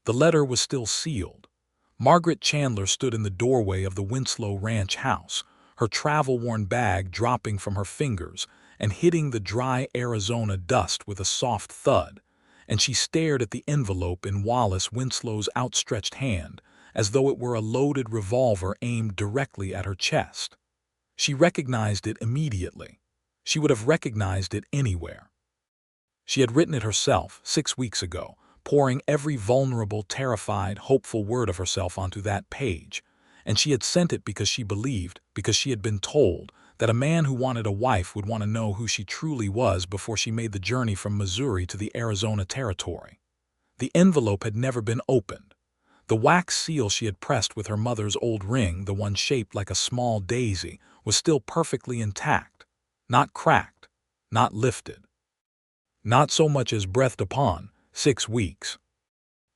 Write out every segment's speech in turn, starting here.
The letter was still sealed. Margaret Chandler stood in the doorway of the Winslow Ranch house, her travel-worn bag dropping from her fingers and hitting the dry Arizona dust with a soft thud, and she stared at the envelope in Wallace Winslow's outstretched hand as though it were a loaded revolver aimed directly at her chest. She recognized it immediately. She would have recognized it anywhere. She had written it herself 6 weeks ago, pouring every vulnerable, terrified, hopeful word of herself onto that page, and she had sent it because she believed, because she had been told, that a man who wanted a wife would want to know who she truly was before she made the journey from Missouri to the Arizona territory. The envelope had never been opened. The wax seal she had pressed with her mother's old ring, the one shaped like a small daisy, was still perfectly intact, not cracked, not lifted. Not so much as breathed upon. 6 weeks.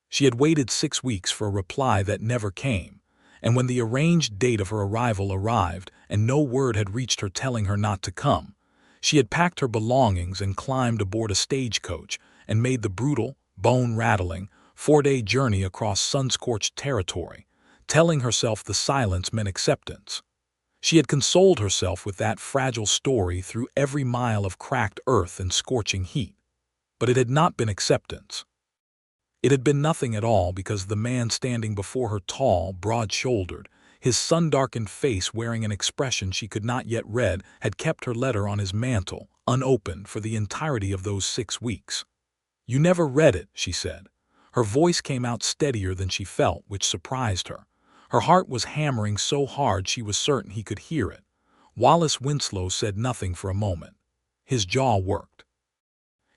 She had waited 6 weeks for a reply that never came, and when the arranged date of her arrival arrived and no word had reached her telling her not to come, she had packed her belongings and climbed aboard a stagecoach and made the brutal, bone-rattling, 4-day journey across sun-scorched territory, telling herself the silence meant acceptance. She had consoled herself with that fragile story through every mile of cracked earth and scorching heat. But it had not been acceptance. It had been nothing at all, because the man standing before her, tall, broad-shouldered, his sun-darkened face wearing an expression she could not yet read, had kept her letter on his mantle, unopened, for the entirety of those 6 weeks. "You never read it," she said. Her voice came out steadier than she felt, which surprised her. Her heart was hammering so hard she was certain he could hear it. Wallace Winslow said nothing for a moment. His jaw worked.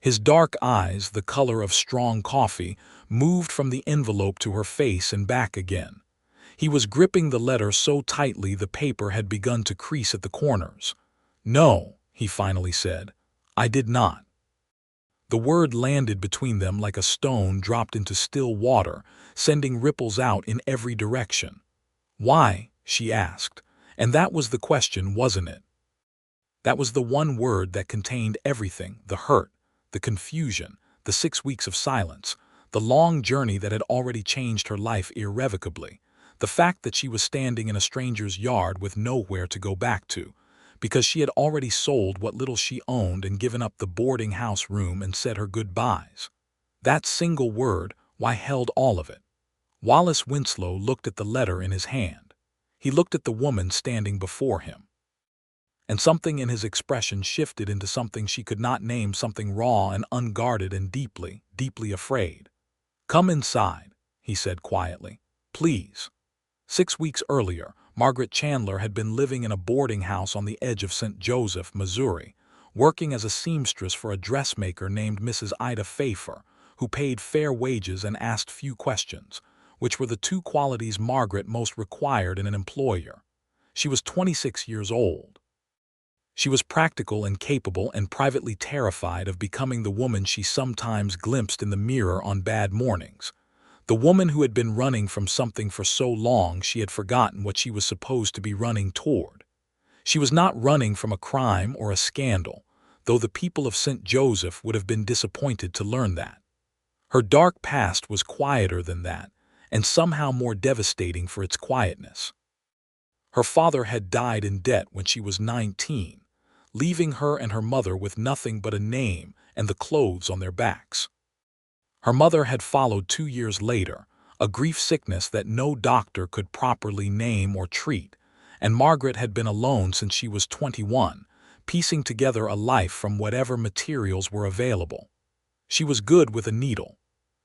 His dark eyes, the color of strong coffee, moved from the envelope to her face and back again. He was gripping the letter so tightly the paper had begun to crease at the corners. "No," he finally said, "I did not." The word landed between them like a stone dropped into still water, sending ripples out in every direction. "Why?" she asked. And that was the question, wasn't it? That was the one word that contained everything: the hurt, the confusion, the 6 weeks of silence, the long journey that had already changed her life irrevocably, the fact that she was standing in a stranger's yard with nowhere to go back to, because she had already sold what little she owned and given up the boarding house room and said her goodbyes. That single word, why, held all of it. Wallace Winslow looked at the letter in his hand. He looked at the woman standing before him. And something in his expression shifted into something she could not name, something raw and unguarded and deeply, deeply afraid. "Come inside," he said quietly. "Please." 6 weeks earlier, Margaret Chandler had been living in a boarding house on the edge of St. Joseph, Missouri, working as a seamstress for a dressmaker named Mrs. Ida Pfeiffer, who paid fair wages and asked few questions, which were the two qualities Margaret most required in an employer. She was 26 years old. She was practical and capable, and privately terrified of becoming the woman she sometimes glimpsed in the mirror on bad mornings. The woman who had been running from something for so long she had forgotten what she was supposed to be running toward. She was not running from a crime or a scandal, though the people of St. Joseph would have been disappointed to learn that. Her dark past was quieter than that, and somehow more devastating for its quietness. Her father had died in debt when she was 19, leaving her and her mother with nothing but a name and the clothes on their backs. Her mother had followed 2 years later, a grief sickness that no doctor could properly name or treat, and Margaret had been alone since she was 21, piecing together a life from whatever materials were available. She was good with a needle.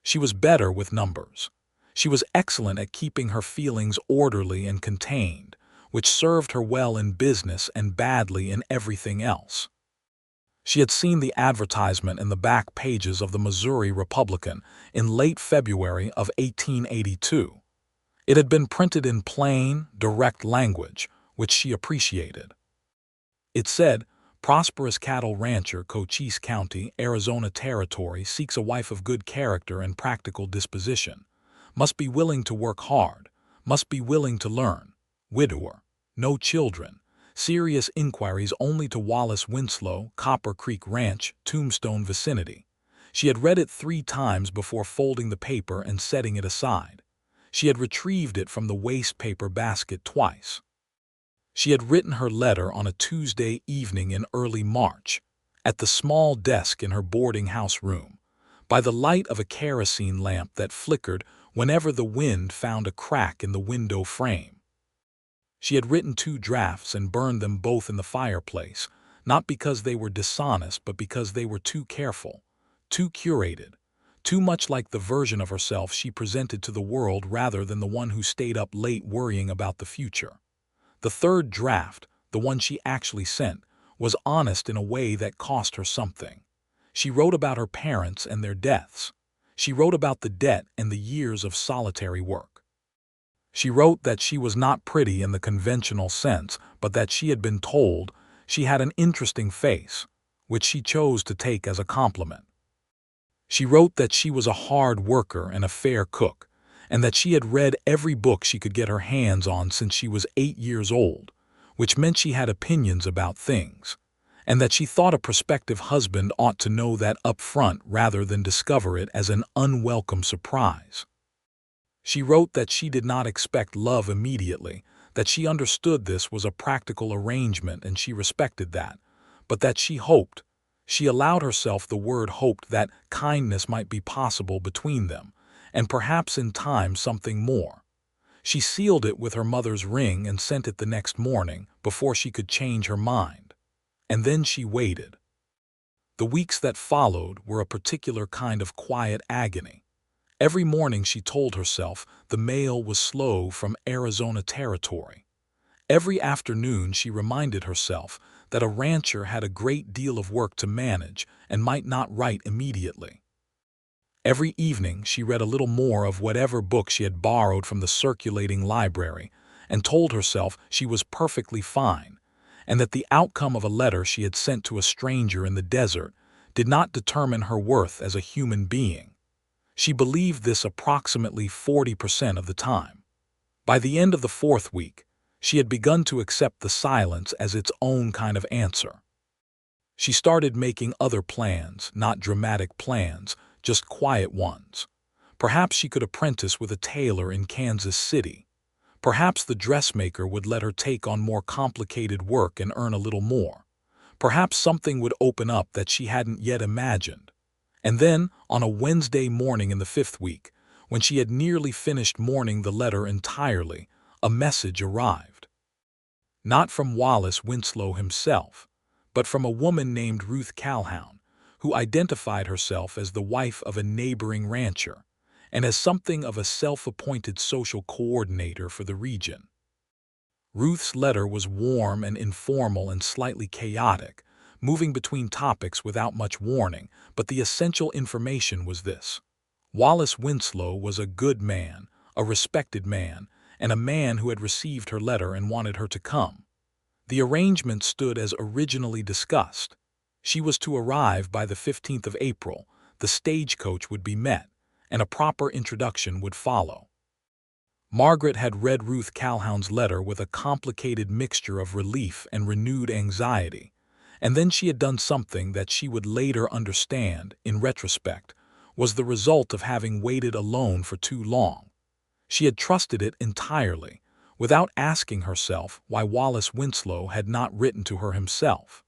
She was better with numbers. She was excellent at keeping her feelings orderly and contained, which served her well in business and badly in everything else. She had seen the advertisement in the back pages of the Missouri Republican in late February of 1882. It had been printed in plain, direct language, which she appreciated. It said, "Prosperous cattle rancher, Cochise County, Arizona Territory, seeks a wife of good character and practical disposition. Must be willing to work hard. Must be willing to learn. Widower. No children. Serious inquiries only to Wallace Winslow, Copper Creek Ranch, Tombstone vicinity." She had read it 3 times before folding the paper and setting it aside. She had retrieved it from the waste paper basket twice. She had written her letter on a Tuesday evening in early March, at the small desk in her boarding house room, by the light of a kerosene lamp that flickered whenever the wind found a crack in the window frame. She had written 2 drafts and burned them both in the fireplace, not because they were dishonest but because they were too careful, too curated, too much like the version of herself she presented to the world rather than the one who stayed up late worrying about the future. The 3rd draft, the one she actually sent, was honest in a way that cost her something. She wrote about her parents and their deaths. She wrote about the debt and the years of solitary work. She wrote that she was not pretty in the conventional sense, but that she had been told she had an interesting face, which she chose to take as a compliment. She wrote that she was a hard worker and a fair cook, and that she had read every book she could get her hands on since she was 8 years old, which meant she had opinions about things, and that she thought a prospective husband ought to know that up front rather than discover it as an unwelcome surprise. She wrote that she did not expect love immediately, that she understood this was a practical arrangement and she respected that, but that she hoped, she allowed herself the word hoped, that kindness might be possible between them, and perhaps in time something more. She sealed it with her mother's ring and sent it the next morning before she could change her mind. And then she waited. The weeks that followed were a particular kind of quiet agony. Every morning she told herself the mail was slow from Arizona territory. Every afternoon she reminded herself that a rancher had a great deal of work to manage and might not write immediately. Every evening she read a little more of whatever book she had borrowed from the circulating library and told herself she was perfectly fine, and that the outcome of a letter she had sent to a stranger in the desert did not determine her worth as a human being. She believed this approximately 40% of the time. By the end of the 4th week, she had begun to accept the silence as its own kind of answer. She started making other plans, not dramatic plans, just quiet ones. Perhaps she could apprentice with a tailor in Kansas City. Perhaps the dressmaker would let her take on more complicated work and earn a little more. Perhaps something would open up that she hadn't yet imagined. And then, on a Wednesday morning in the 5th week, when she had nearly finished mourning the letter entirely, a message arrived. Not from Wallace Winslow himself, but from a woman named Ruth Calhoun, who identified herself as the wife of a neighboring rancher and as something of a self-appointed social coordinator for the region. Ruth's letter was warm and informal and slightly chaotic, moving between topics without much warning, but the essential information was this: Wallace Winslow was a good man, a respected man, and a man who had received her letter and wanted her to come. The arrangement stood as originally discussed. She was to arrive by the 15th of April, the stagecoach would be met, and a proper introduction would follow. Margaret had read Ruth Calhoun's letter with a complicated mixture of relief and renewed anxiety, and then she had done something that she would later understand, in retrospect, was the result of having waited alone for too long. She had trusted it entirely, without asking herself why Wallace Winslow had not written to her himself.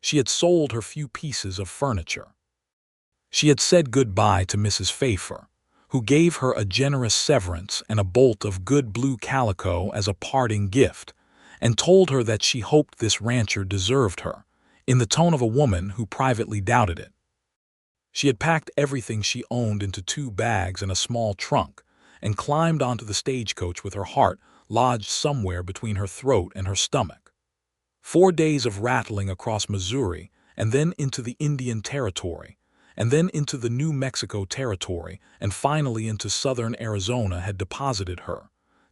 She had sold her few pieces of furniture. She had said goodbye to Mrs. Pfeiffer, who gave her a generous severance and a bolt of good blue calico as a parting gift, and told her that she hoped this rancher deserved her, in the tone of a woman who privately doubted it. She had packed everything she owned into 2 bags and a small trunk, and climbed onto the stagecoach with her heart lodged somewhere between her throat and her stomach. 4 days of rattling across Missouri, and then into the Indian Territory, and then into the New Mexico Territory, and finally into southern Arizona had deposited her,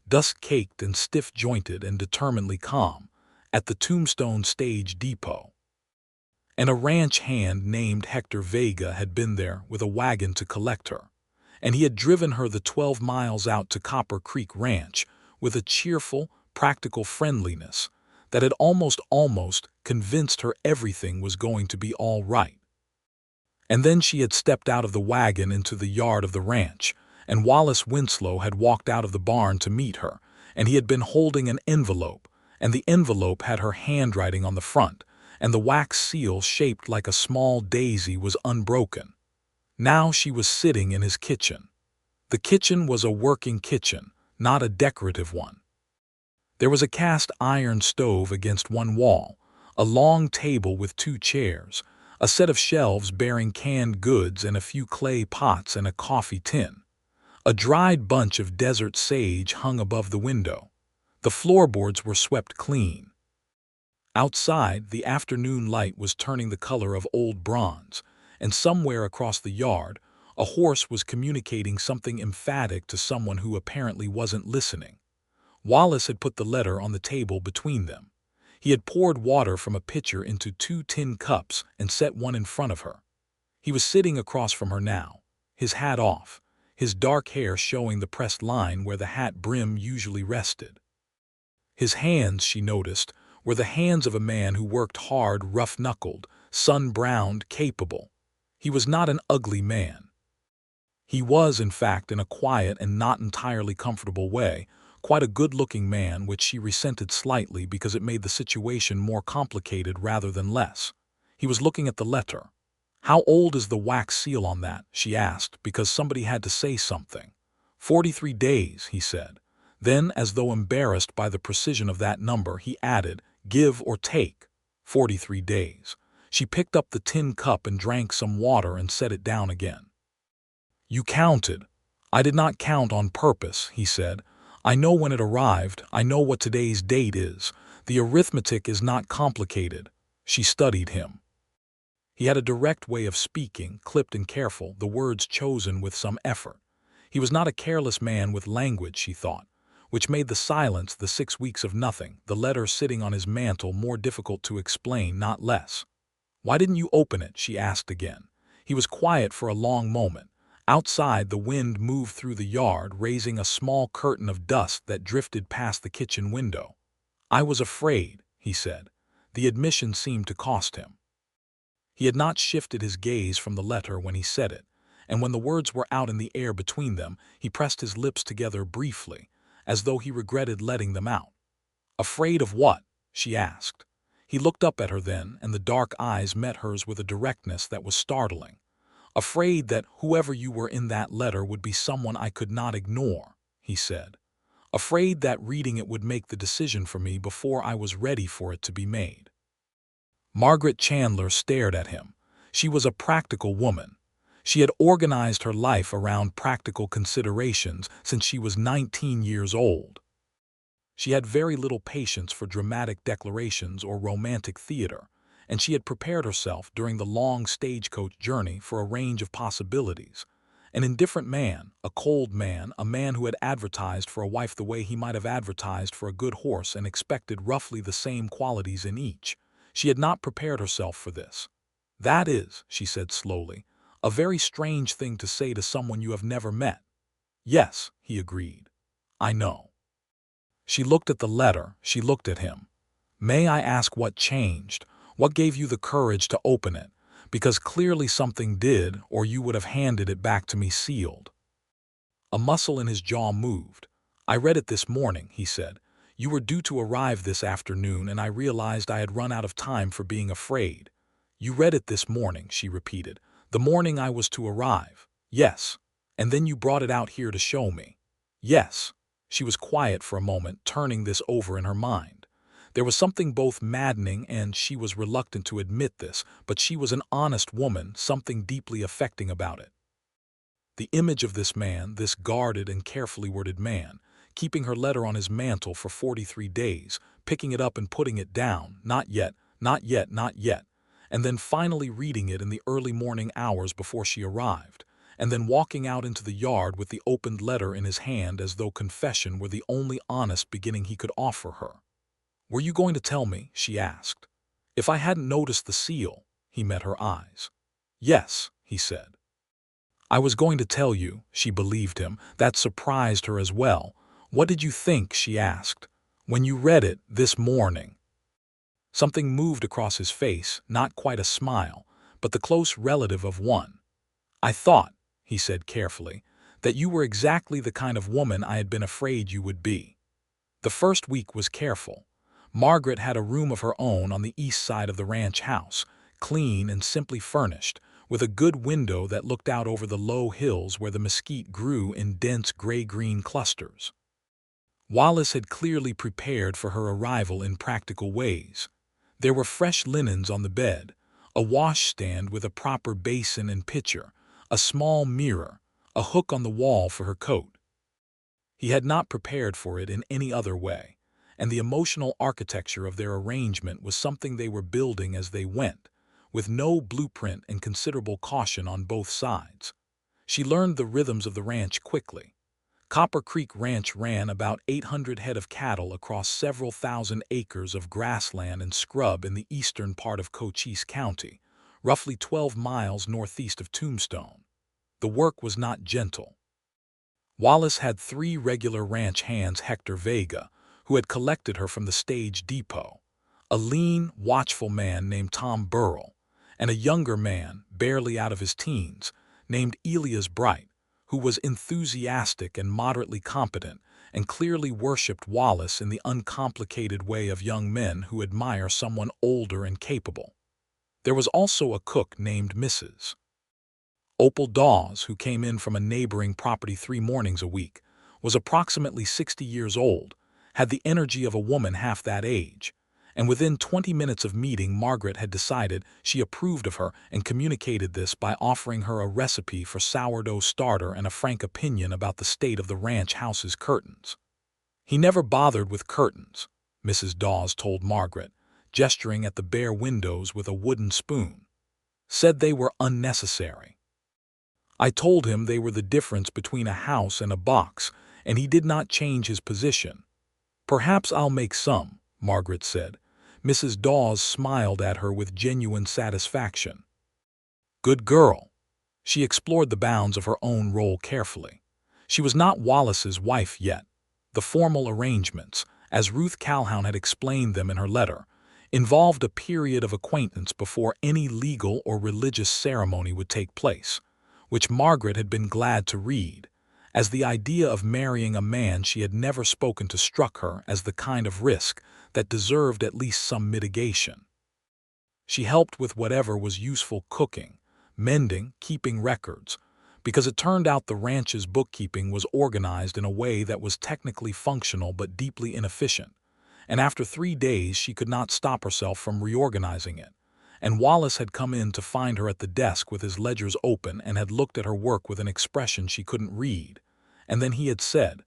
dust-caked and stiff-jointed and determinedly calm, at the Tombstone Stage Depot. And a ranch hand named Hector Vega had been there with a wagon to collect her, and he had driven her the 12 miles out to Copper Creek Ranch with a cheerful, practical friendliness that had almost convinced her everything was going to be all right. And then she had stepped out of the wagon into the yard of the ranch, and Wallace Winslow had walked out of the barn to meet her, and he had been holding an envelope, and the envelope had her handwriting on the front, and the wax seal shaped like a small daisy was unbroken. Now she was sitting in his kitchen. The kitchen was a working kitchen, not a decorative one. There was a cast iron stove against one wall, a long table with 2 chairs, a set of shelves bearing canned goods and a few clay pots and a coffee tin. A dried bunch of desert sage hung above the window. The floorboards were swept clean. Outside, the afternoon light was turning the color of old bronze, and somewhere across the yard, a horse was communicating something emphatic to someone who apparently wasn't listening. Wallace had put the letter on the table between them. He had poured water from a pitcher into 2 tin cups and set one in front of her. He was sitting across from her now, his hat off, his dark hair showing the pressed line where the hat brim usually rested. His hands, she noticed, were the hands of a man who worked hard, rough-knuckled, sun-browned, capable. He was not an ugly man. He was, in fact, in a quiet and not entirely comfortable way, quite a good-looking man, which she resented slightly because it made the situation more complicated rather than less. He was looking at the letter. "How old is the wax seal on that?" she asked, because somebody had to say something. 43 days, he said. Then, as though embarrassed by the precision of that number, he added, "Give or take." 43 days. She picked up the tin cup and drank some water and set it down again. "You counted." "I did not count on purpose," he said. "I know when it arrived. I know what today's date is. The arithmetic is not complicated." She studied him. He had a direct way of speaking, clipped and careful, the words chosen with some effort. He was not a careless man with language, she thought, which made the silence, the 6 weeks of nothing, the letter sitting on his mantel more difficult to explain, not less. "Why didn't you open it?" she asked again. He was quiet for a long moment. Outside, the wind moved through the yard, raising a small curtain of dust that drifted past the kitchen window. "I was afraid," he said. The admission seemed to cost him. He had not shifted his gaze from the letter when he said it, and when the words were out in the air between them, he pressed his lips together briefly, as though he regretted letting them out. "Afraid of what?" she asked. He looked up at her then, and the dark eyes met hers with a directness that was startling. "Afraid that whoever you were in that letter would be someone I could not ignore," he said. "Afraid that reading it would make the decision for me before I was ready for it to be made." Margaret Chandler stared at him. She was a practical woman. She had organized her life around practical considerations since she was 19 years old. She had very little patience for dramatic declarations or romantic theater, and she had prepared herself during the long stagecoach journey for a range of possibilities. An indifferent man, a cold man, a man who had advertised for a wife the way he might have advertised for a good horse and expected roughly the same qualities in each. She had not prepared herself for this. "That is," she said slowly, "a very strange thing to say to someone you have never met." "Yes," he agreed. "I know." She looked at the letter, she looked at him. "May I ask what changed? What gave you the courage to open it? Because clearly something did, or you would have handed it back to me sealed." A muscle in his jaw moved. "I read it this morning," he said. "You were due to arrive this afternoon, and I realized I had run out of time for being afraid." "You read it this morning," she repeated. "The morning I was to arrive." "Yes." "And then you brought it out here to show me." "Yes." She was quiet for a moment, turning this over in her mind. There was something both maddening and, she was reluctant to admit this, but she was an honest woman, something deeply affecting about it. The image of this man, this guarded and carefully worded man, keeping her letter on his mantel for 43 days, picking it up and putting it down, not yet, not yet, not yet, and then finally reading it in the early morning hours before she arrived, and then walking out into the yard with the opened letter in his hand as though confession were the only honest beginning he could offer her. "Were you going to tell me?" she asked. "If I hadn't noticed the seal." He met her eyes. "Yes," he said. "I was going to tell you," she believed him. That surprised her as well. "What did you think?" she asked. "When you read it this morning?" Something moved across his face, not quite a smile, but the close relative of one. "I thought," he said carefully, "that you were exactly the kind of woman I had been afraid you would be." The first week was careful. Margaret had a room of her own on the east side of the ranch house, clean and simply furnished, with a good window that looked out over the low hills where the mesquite grew in dense gray-green clusters. Wallace had clearly prepared for her arrival in practical ways. There were fresh linens on the bed, a washstand with a proper basin and pitcher, a small mirror, a hook on the wall for her coat. He had not prepared for it in any other way, and the emotional architecture of their arrangement was something they were building as they went, with no blueprint and considerable caution on both sides. She learned the rhythms of the ranch quickly. Copper Creek Ranch ran about 800 head of cattle across several thousand acres of grassland and scrub in the eastern part of Cochise County, roughly 12 miles northeast of Tombstone. The work was not gentle. Wallace had 3 regular ranch hands: Hector Vega, who had collected her from the stage depot, a lean, watchful man named Tom Burrell, and a younger man, barely out of his teens, named Elias Bright, who was enthusiastic and moderately competent and clearly worshipped Wallace in the uncomplicated way of young men who admire someone older and capable. There was also a cook named Mrs. Opal Dawes, who came in from a neighboring property 3 mornings a week, was approximately 60 years old, had the energy of a woman half that age, and within 20 minutes of meeting Margaret had decided she approved of her and communicated this by offering her a recipe for sourdough starter and a frank opinion about the state of the ranch house's curtains. "He never bothered with curtains," Mrs. Dawes told Margaret, gesturing at the bare windows with a wooden spoon. "Said they were unnecessary. I told him they were the difference between a house and a box, and he did not change his position. Perhaps I'll make some," Margaret said. Mrs. Dawes smiled at her with genuine satisfaction. Good girl. She explored the bounds of her own role carefully. She was not Wallace's wife yet. The formal arrangements, as Ruth Calhoun had explained them in her letter, involved a period of acquaintance before any legal or religious ceremony would take place, which Margaret had been glad to read, as the idea of marrying a man she had never spoken to struck her as the kind of risk that deserved at least some mitigation. She helped with whatever was useful: cooking, mending, keeping records, because it turned out the ranch's bookkeeping was organized in a way that was technically functional but deeply inefficient, and after 3 days she could not stop herself from reorganizing it. And Wallace had come in to find her at the desk with his ledgers open and had looked at her work with an expression she couldn't read. And then he had said,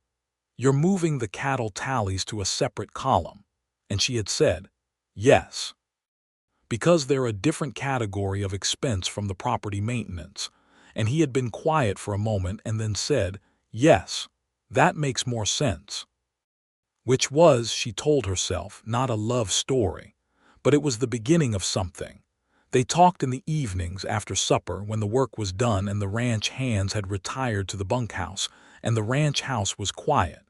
"You're moving the cattle tallies to a separate column." And she had said, "Yes, because they're a different category of expense from the property maintenance." And he had been quiet for a moment and then said, "Yes, that makes more sense." Which was, she told herself, not a love story, but it was the beginning of something. They talked in the evenings after supper when the work was done and the ranch hands had retired to the bunkhouse and the ranch house was quiet.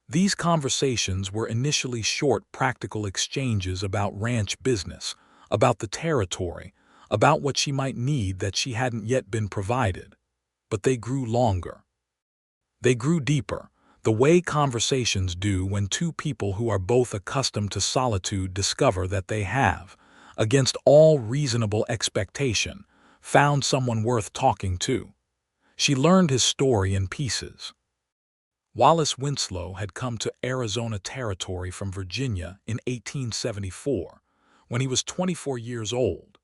These conversations were initially short, practical exchanges about ranch business, about the territory, about what she might need that she hadn't yet been provided. But they grew longer. They grew deeper, the way conversations do when 2 people who are both accustomed to solitude discover that they have, against all reasonable expectation, found someone worth talking to. She learned his story in pieces. Wallace Winslow had come to Arizona Territory from Virginia in 1874, when he was 24 years old.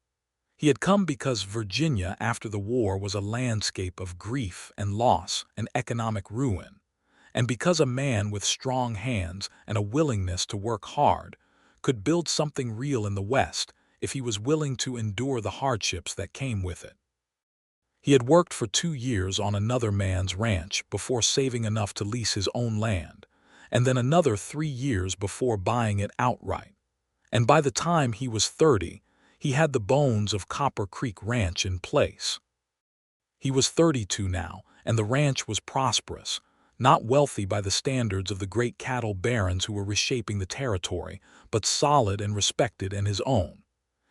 He had come because Virginia after the war was a landscape of grief and loss and economic ruin, and because a man with strong hands and a willingness to work hard could build something real in the West if he was willing to endure the hardships that came with it. He had worked for 2 years on another man's ranch before saving enough to lease his own land, and then another 3 years before buying it outright. And by the time he was 30, he had the bones of Copper Creek Ranch in place. He was 32 now, and the ranch was prosperous, not wealthy by the standards of the great cattle barons who were reshaping the territory, but solid and respected in his own.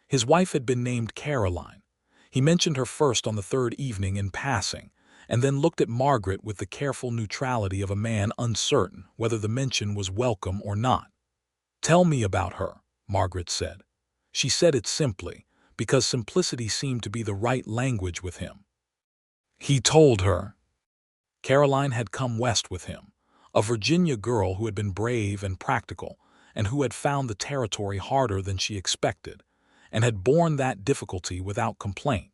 His wife had been named Caroline. He mentioned her first on the third evening in passing, and then looked at Margaret with the careful neutrality of a man uncertain whether the mention was welcome or not. "Tell me about her," Margaret said. She said it simply, because simplicity seemed to be the right language with him. He told her. Caroline had come west with him, a Virginia girl who had been brave and practical, and who had found the territory harder than she expected, and had borne that difficulty without complaint.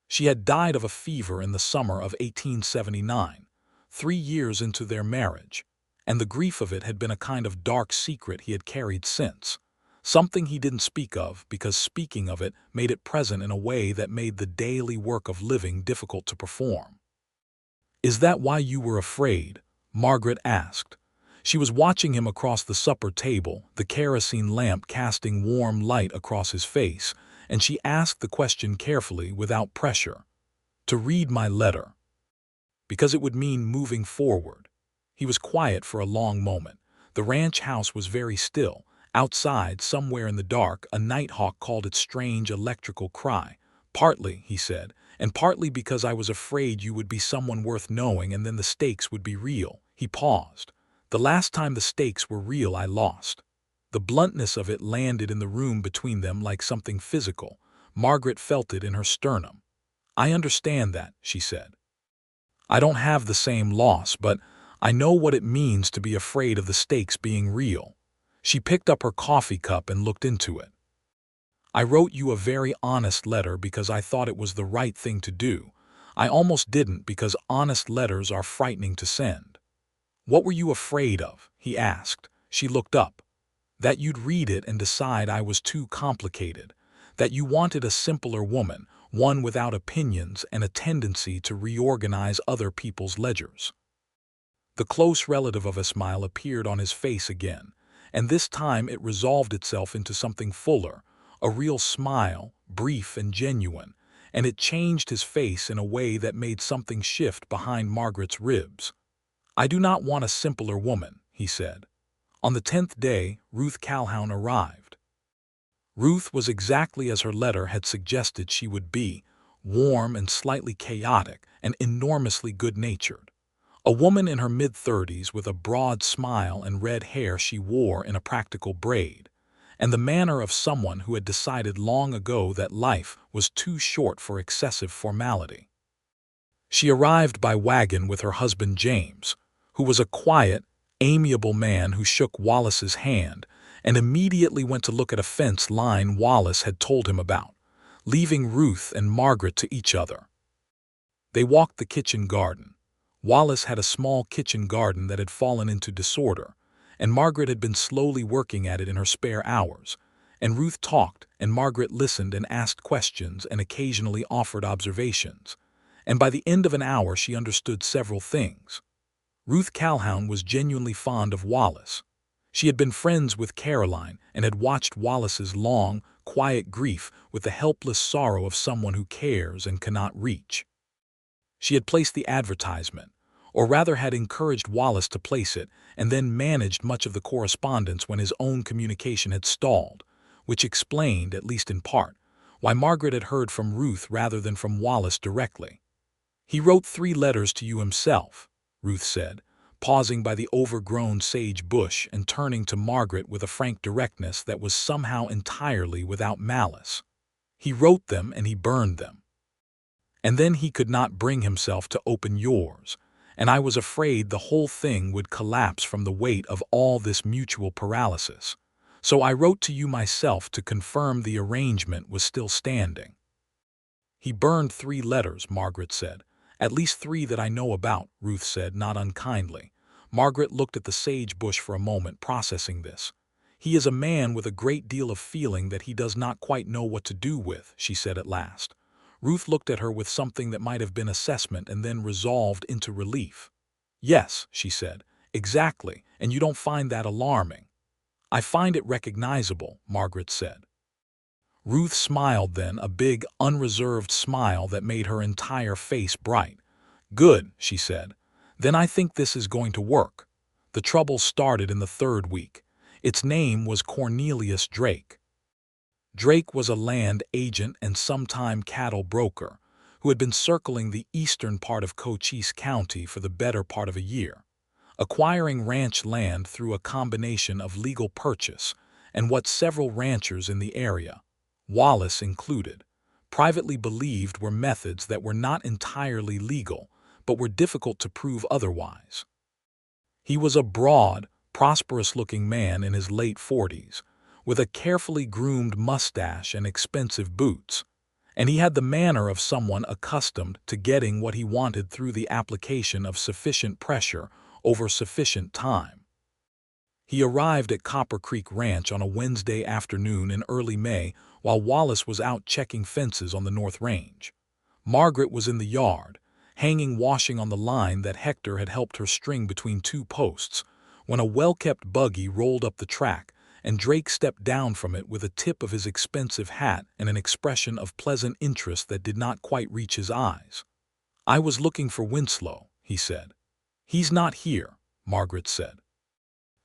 She had died of a fever in the summer of 1879, 3 years into their marriage, and the grief of it had been a kind of dark secret he had carried since, something he didn't speak of because speaking of it made it present in a way that made the daily work of living difficult to perform. "Is that why you were afraid?" Margaret asked. She was watching him across the supper table, the kerosene lamp casting warm light across his face, and she asked the question carefully, without pressure. "To read my letter." "Because it would mean moving forward." He was quiet for a long moment. The ranch house was very still. Outside, somewhere in the dark, a nighthawk called its strange electrical cry. "Partly," he said, "and partly because I was afraid you would be someone worth knowing and then the stakes would be real." He paused. "The last time the stakes were real I lost." The bluntness of it landed in the room between them like something physical. Margaret felt it in her sternum. "I understand that," she said. "I don't have the same loss, but I know what it means to be afraid of the stakes being real." She picked up her coffee cup and looked into it. "I wrote you a very honest letter because I thought it was the right thing to do. I almost didn't because honest letters are frightening to send." "What were you afraid of?" he asked. She looked up. "That you'd read it and decide I was too complicated. That you wanted a simpler woman, one without opinions and a tendency to reorganize other people's ledgers." The close relative of a smile appeared on his face again, and this time it resolved itself into something fuller, a real smile, brief and genuine, and it changed his face in a way that made something shift behind Margaret's ribs. "I do not want a simpler woman," he said. On the 10th day, Ruth Calhoun arrived. Ruth was exactly as her letter had suggested she would be, warm and slightly chaotic and enormously good-natured. A woman in her mid-30s with a broad smile and red hair she wore in a practical braid, and the manner of someone who had decided long ago that life was too short for excessive formality. She arrived by wagon with her husband James, who was a quiet, amiable man who shook Wallace's hand and immediately went to look at a fence line Wallace had told him about, leaving Ruth and Margaret to each other. They walked the kitchen garden. Wallace had a small kitchen garden that had fallen into disorder, and Margaret had been slowly working at it in her spare hours, and Ruth talked, and Margaret listened and asked questions and occasionally offered observations, and by the end of an hour she understood several things. Ruth Calhoun was genuinely fond of Wallace. She had been friends with Caroline and had watched Wallace's long, quiet grief with the helpless sorrow of someone who cares and cannot reach. She had placed the advertisement, or rather had encouraged Wallace to place it, and then managed much of the correspondence when his own communication had stalled, which explained, at least in part, why Margaret had heard from Ruth rather than from Wallace directly. "He wrote 3 letters to you himself," Ruth said, pausing by the overgrown sage bush and turning to Margaret with a frank directness that was somehow entirely without malice. "He wrote them and he burned them. And then he could not bring himself to open yours, and I was afraid the whole thing would collapse from the weight of all this mutual paralysis. So I wrote to you myself to confirm the arrangement was still standing." "He burned 3 letters," Margaret said. "At least 3 that I know about," Ruth said, not unkindly. Margaret looked at the sage bush for a moment, processing this. "He is a man with a great deal of feeling that he does not quite know what to do with," she said at last. Ruth looked at her with something that might have been assessment and then resolved into relief. "Yes," she said, "exactly, and you don't find that alarming." "I find it recognizable," Margaret said. Ruth smiled then, a big, unreserved smile that made her entire face bright. "Good," she said. "Then I think this is going to work." The trouble started in the 3rd week. Its name was Cornelius Drake. Drake was a land agent and sometime cattle broker who had been circling the eastern part of Cochise County for the better part of a year, acquiring ranch land through a combination of legal purchase and what several ranchers in the area, Wallace included, privately believed were methods that were not entirely legal but were difficult to prove otherwise. He was a broad, prosperous-looking man in his late 40s, with a carefully groomed mustache and expensive boots, and he had the manner of someone accustomed to getting what he wanted through the application of sufficient pressure over sufficient time. He arrived at Copper Creek Ranch on a Wednesday afternoon in early May while Wallace was out checking fences on the North Range. Margaret was in the yard, hanging washing on the line that Hector had helped her string between two posts, when a well-kept buggy rolled up the track and Drake stepped down from it with a tip of his expensive hat and an expression of pleasant interest that did not quite reach his eyes. "I was looking for Winslow," he said. "He's not here," Margaret said.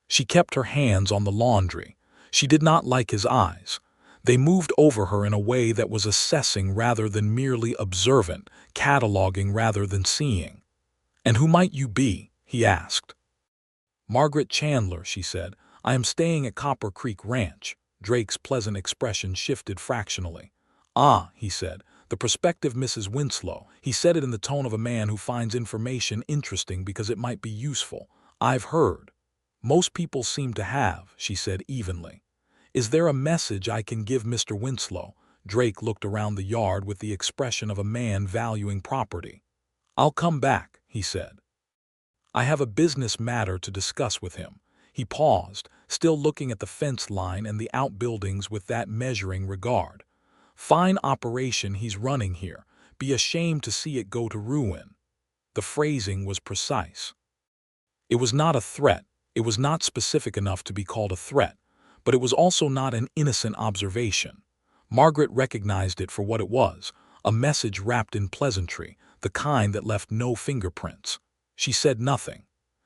She kept her hands on the laundry. She did not like his eyes. They moved over her in a way that was assessing rather than merely observant, cataloging rather than seeing. "And who might you be?" he asked. "Margaret Chandler," she said. "I am staying at Copper Creek Ranch." Drake's pleasant expression shifted fractionally. "Ah," he said, "the prospective Mrs. Winslow." He said it in the tone of a man who finds information interesting because it might be useful. "I've heard." "Most people seem to have," she said evenly. "Is there a message I can give Mr. Winslow?" Drake looked around the yard with the expression of a man valuing property. "I'll come back," he said. "I have a business matter to discuss with him." He paused, still looking at the fence line and the outbuildings with that measuring regard. "Fine operation he's running here. Be ashamed to see it go to ruin." The phrasing was precise. It was not a threat. It was not specific enough to be called a threat, but it was also not an innocent observation. Margaret recognized it for what it was, a message wrapped in pleasantry, the kind that left no fingerprints. She said nothing.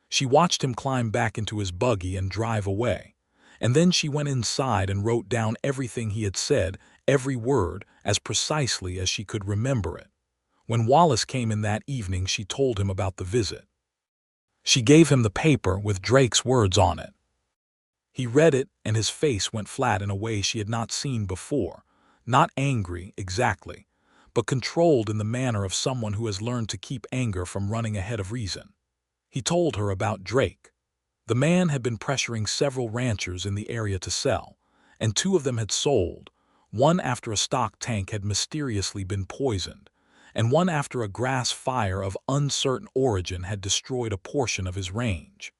She watched him climb back into his buggy and drive away, and then she went inside and wrote down everything he had said, every word, as precisely as she could remember it. When Wallace came in that evening, she told him about the visit. She gave him the paper with Drake's words on it. He read it, and his face went flat in a way she had not seen before, not angry, exactly, but controlled in the manner of someone who has learned to keep anger from running ahead of reason. He told her about Drake. The man had been pressuring several ranchers in the area to sell, and two of them had sold, one after a stock tank had mysteriously been poisoned, and one after a grass fire of uncertain origin had destroyed a portion of his range.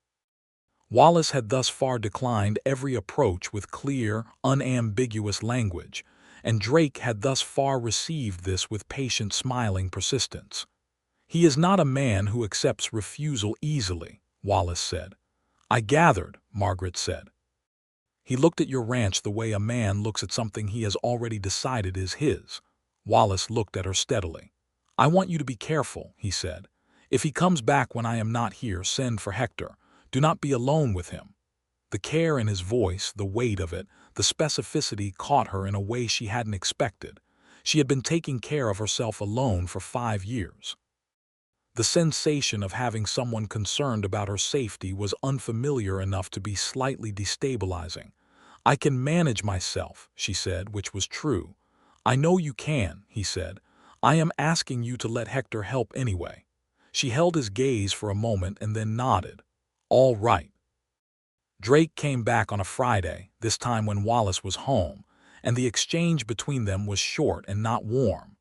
Wallace had thus far declined every approach with clear, unambiguous language, and Drake had thus far received this with patient, smiling persistence. "He is not a man who accepts refusal easily," Wallace said. "I gathered," Margaret said. "He looked at your ranch the way a man looks at something he has already decided is his." Wallace looked at her steadily. "I want you to be careful," he said. "If he comes back when I am not here, send for Hector. Do not be alone with him." The care in his voice, the weight of it, the specificity caught her in a way she hadn't expected. She had been taking care of herself alone for 5 years. The sensation of having someone concerned about her safety was unfamiliar enough to be slightly destabilizing. "I can manage myself," she said, which was true. "I know you can," he said. "I am asking you to let Hector help anyway." She held his gaze for a moment and then nodded. "All right." Drake came back on a Friday, this time when Wallace was home, and the exchange between them was short and not warm.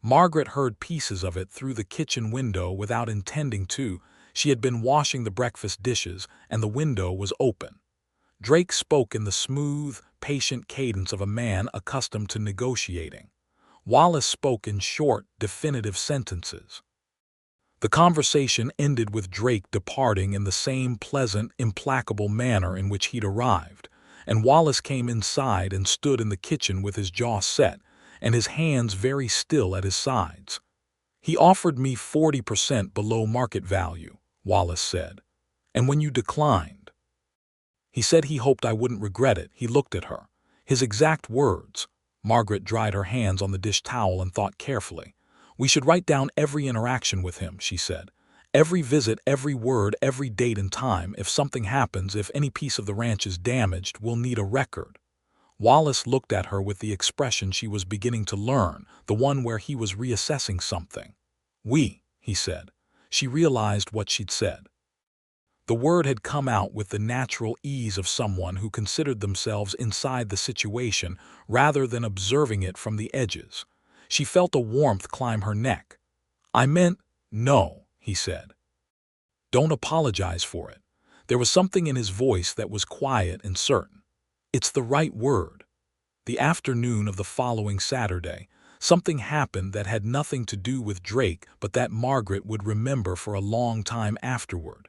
Margaret heard pieces of it through the kitchen window without intending to. She had been washing the breakfast dishes, and the window was open. Drake spoke in the smooth, patient cadence of a man accustomed to negotiating. Wallace spoke in short, definitive sentences. The conversation ended with Drake departing in the same pleasant, implacable manner in which he'd arrived, and Wallace came inside and stood in the kitchen with his jaw set and his hands very still at his sides. "He offered me 40% below market value," Wallace said. "And when you declined?" "He said he hoped I wouldn't regret it." He looked at her. His exact words. Margaret dried her hands on the dish towel and thought carefully. "We should write down every interaction with him," she said. "Every visit, every word, every date and time. If something happens, if any piece of the ranch is damaged, we'll need a record." Wallace looked at her with the expression she was beginning to learn, the one where he was reassessing something. "We," he said. She realized what she'd said. The word had come out with the natural ease of someone who considered themselves inside the situation rather than observing it from the edges. She felt a warmth climb her neck. "I meant, no," he said. "Don't apologize for it." There was something in his voice that was quiet and certain. "It's the right word." The afternoon of the following Saturday, something happened that had nothing to do with Drake but that Margaret would remember for a long time afterward.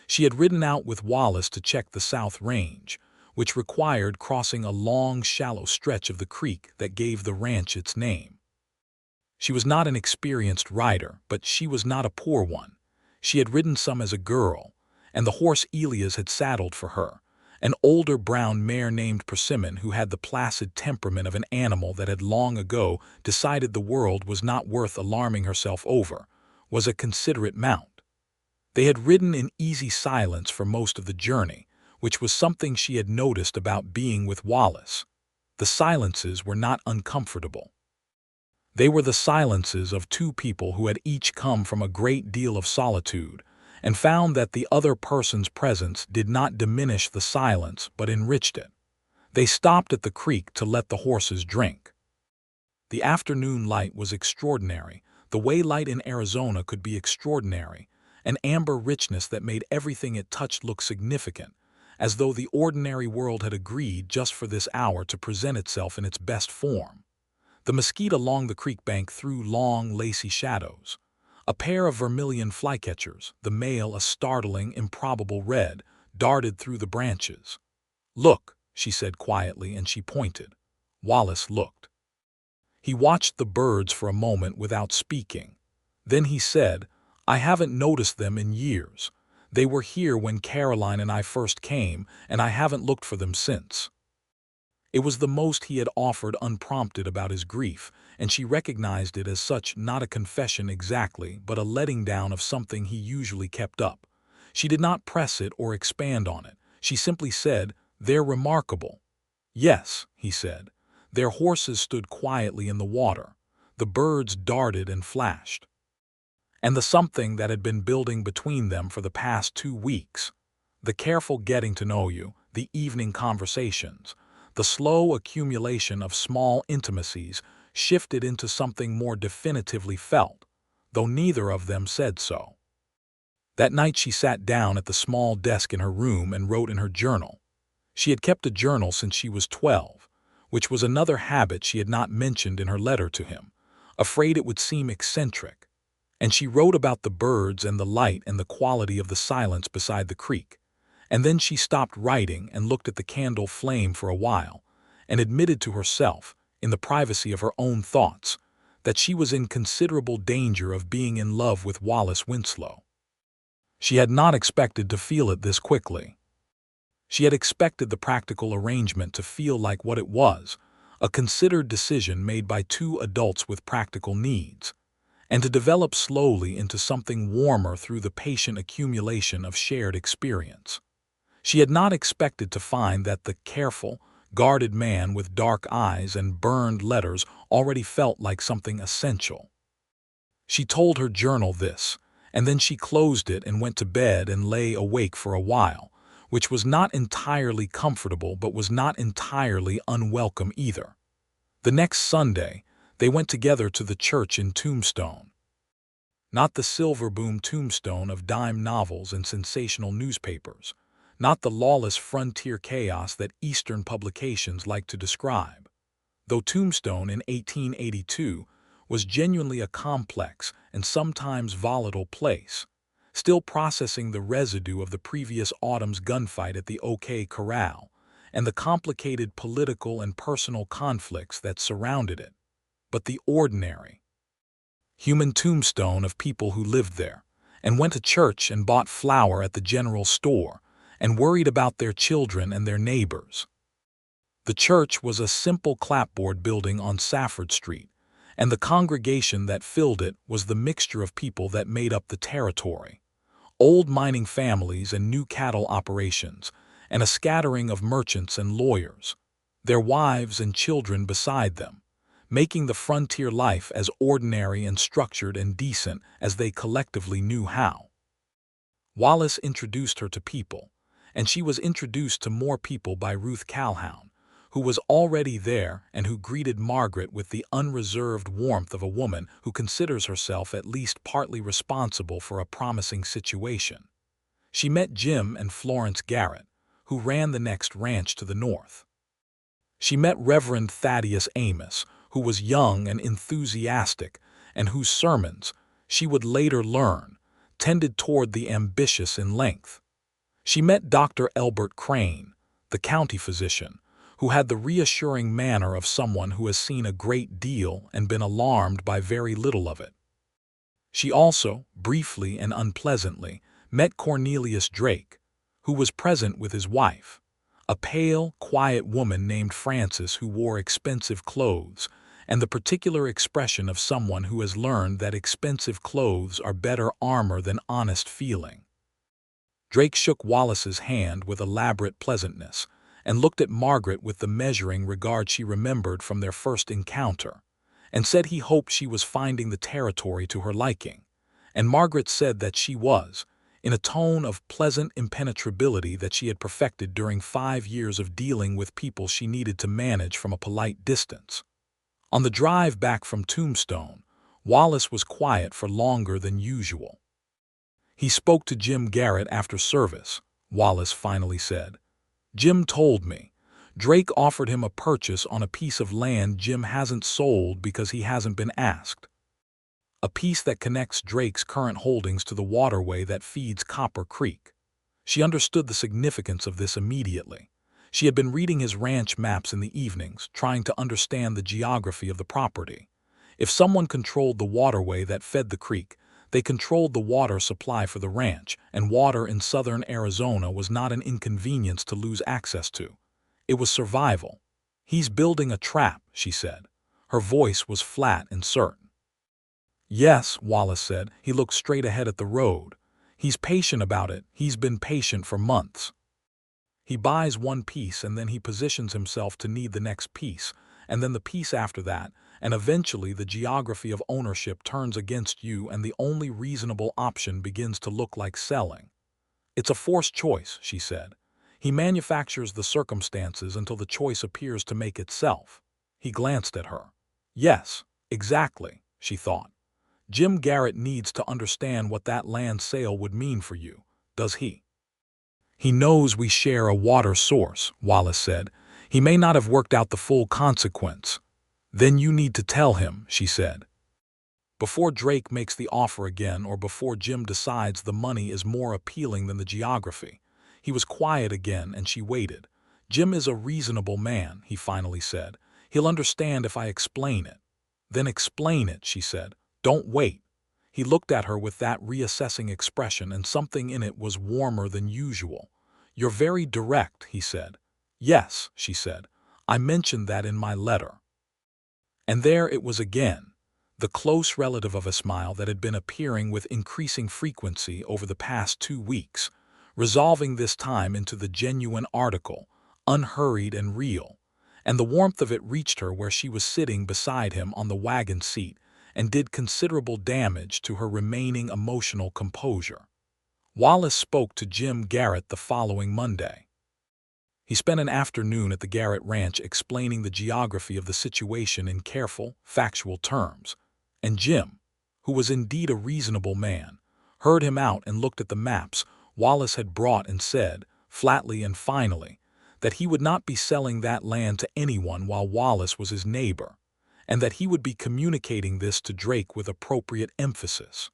She had ridden out with Wallace to check the South Range, which required crossing a long, shallow stretch of the creek that gave the ranch its name. She was not an experienced rider, but she was not a poor one. She had ridden some as a girl, and the horse Elias had saddled for her, an older brown mare named Persimmon who had the placid temperament of an animal that had long ago decided the world was not worth alarming herself over, was a considerate mount. They had ridden in easy silence for most of the journey, which was something she had noticed about being with Wallace. The silences were not uncomfortable. They were the silences of two people who had each come from a great deal of solitude and found that the other person's presence did not diminish the silence but enriched it. They stopped at the creek to let the horses drink. The afternoon light was extraordinary, the way light in Arizona could be extraordinary, an amber richness that made everything it touched look significant, as though the ordinary world had agreed just for this hour to present itself in its best form. The mesquite along the creek bank threw long, lacy shadows. A pair of vermilion flycatchers, the male a startling, improbable red, darted through the branches. "Look," she said quietly, and she pointed. Wallace looked. He watched the birds for a moment without speaking. Then he said, "I haven't noticed them in years. They were here when Caroline and I first came, and I haven't looked for them since." It was the most he had offered unprompted about his grief, and she recognized it as such, not a confession exactly, but a letting down of something he usually kept up. She did not press it or expand on it. She simply said, "They're remarkable." "Yes," he said. Their horses stood quietly in the water. The birds darted and flashed. And the something that had been building between them for the past 2 weeks. The careful getting to know you, the evening conversations, the slow accumulation of small intimacies shifted into something more definitively felt, though neither of them said so. That night she sat down at the small desk in her room and wrote in her journal. She had kept a journal since she was 12, which was another habit she had not mentioned in her letter to him, afraid it would seem eccentric. And she wrote about the birds and the light and the quality of the silence beside the creek. And then she stopped writing and looked at the candle flame for a while, and admitted to herself, in the privacy of her own thoughts, that she was in considerable danger of being in love with Wallace Winslow. She had not expected to feel it this quickly. She had expected the practical arrangement to feel like what it was, a considered decision made by two adults with practical needs, and to develop slowly into something warmer through the patient accumulation of shared experience. She had not expected to find that the careful, guarded man with dark eyes and burned letters already felt like something essential. She told her journal this, and then she closed it and went to bed and lay awake for a while, which was not entirely comfortable but was not entirely unwelcome either. The next Sunday, they went together to the church in Tombstone. Not the silver-boom Tombstone of dime novels and sensational newspapers, not the lawless frontier chaos that Eastern publications like to describe. Though Tombstone in 1882 was genuinely a complex and sometimes volatile place, still processing the residue of the previous autumn's gunfight at the OK Corral and the complicated political and personal conflicts that surrounded it, but the ordinary, human tombstone of people who lived there and went to church and bought flour at the general store and worried about their children and their neighbors. The church was a simple clapboard building on Safford Street, and the congregation that filled it was the mixture of people that made up the territory: old mining families and new cattle operations, and a scattering of merchants and lawyers, their wives and children beside them, making the frontier life as ordinary and structured and decent as they collectively knew how. Wallace introduced her to people, and she was introduced to more people by Ruth Calhoun, who was already there and who greeted Margaret with the unreserved warmth of a woman who considers herself at least partly responsible for a promising situation. She met Jim and Florence Garrett, who ran the next ranch to the north. She met Reverend Thaddeus Amos, who was young and enthusiastic, and whose sermons, she would later learn, tended toward the ambitious in length. She met Dr. Elbert Crane, the county physician, who had the reassuring manner of someone who has seen a great deal and been alarmed by very little of it. She also, briefly and unpleasantly, met Cornelius Drake, who was present with his wife, a pale, quiet woman named Frances who wore expensive clothes, and the particular expression of someone who has learned that expensive clothes are better armor than honest feeling. Drake shook Wallace's hand with elaborate pleasantness, and looked at Margaret with the measuring regard she remembered from their first encounter, and said he hoped she was finding the territory to her liking, and Margaret said that she was, in a tone of pleasant impenetrability that she had perfected during 5 years of dealing with people she needed to manage from a polite distance. On the drive back from Tombstone, Wallace was quiet for longer than usual. He spoke to Jim Garrett after service, Wallace finally said. Jim told me. Drake offered him a purchase on a piece of land Jim hasn't sold because he hasn't been asked. A piece that connects Drake's current holdings to the waterway that feeds Copper Creek. She understood the significance of this immediately. She had been reading his ranch maps in the evenings, trying to understand the geography of the property. If someone controlled the waterway that fed the creek, they controlled the water supply for the ranch, and water in southern Arizona was not an inconvenience to lose access to. It was survival. He's building a trap, she said. Her voice was flat and certain. Yes, Wallace said. He looked straight ahead at the road. He's patient about it. He's been patient for months. He buys one piece and then he positions himself to need the next piece, and then the piece after that, and eventually the geography of ownership turns against you and the only reasonable option begins to look like selling. It's a forced choice, she said. He manufactures the circumstances until the choice appears to make itself. He glanced at her. Yes, exactly, she thought. Jim Garrett needs to understand what that land sale would mean for you, does he? He knows we share a water source, Wallace said. He may not have worked out the full consequence. Then you need to tell him, she said. Before Drake makes the offer again or before Jim decides the money is more appealing than the geography. He was quiet again and she waited. Jim is a reasonable man, he finally said. He'll understand if I explain it. Then explain it, she said. Don't wait. He looked at her with that reassessing expression and something in it was warmer than usual. You're very direct, he said. Yes, she said. I mentioned that in my letter. And there it was again, the close relative of a smile that had been appearing with increasing frequency over the past 2 weeks, resolving this time into the genuine article, unhurried and real, and the warmth of it reached her where she was sitting beside him on the wagon seat and did considerable damage to her remaining emotional composure. Wallace spoke to Jim Garrett the following Monday. He spent an afternoon at the Garrett Ranch explaining the geography of the situation in careful, factual terms, and Jim, who was indeed a reasonable man, heard him out and looked at the maps Wallace had brought and said, flatly and finally, that he would not be selling that land to anyone while Wallace was his neighbor, and that he would be communicating this to Drake with appropriate emphasis.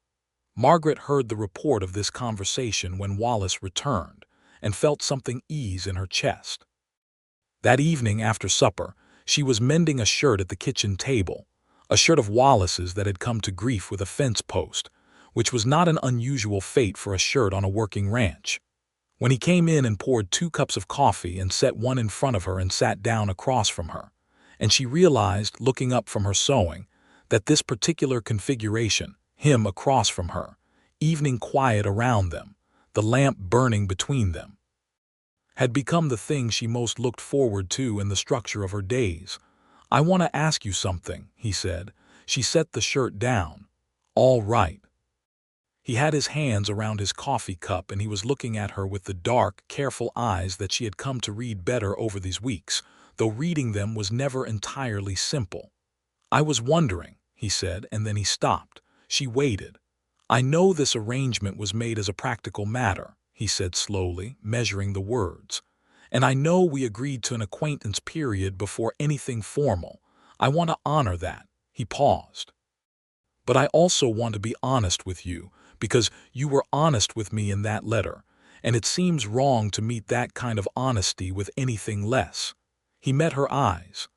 Margaret heard the report of this conversation when Wallace returned, and felt something ease in her chest. That evening after supper, she was mending a shirt at the kitchen table, a shirt of Wallace's that had come to grief with a fence post, which was not an unusual fate for a shirt on a working ranch. When he came in and poured 2 cups of coffee and set one in front of her and sat down across from her, and she realized, looking up from her sewing, that this particular configuration, him across from her, evening quiet around them, the lamp burning between them, had become the thing she most looked forward to in the structure of her days. "I want to ask you something," he said. She set the shirt down. "All right." He had his hands around his coffee cup and he was looking at her with the dark, careful eyes that she had come to read better over these weeks, though reading them was never entirely simple. "I was wondering," he said, and then he stopped. She waited. "I know this arrangement was made as a practical matter," he said slowly, measuring the words. "And I know we agreed to an acquaintance period before anything formal. I want to honor that." He paused. "But I also want to be honest with you, because you were honest with me in that letter, and it seems wrong to meet that kind of honesty with anything less." He met her eyes.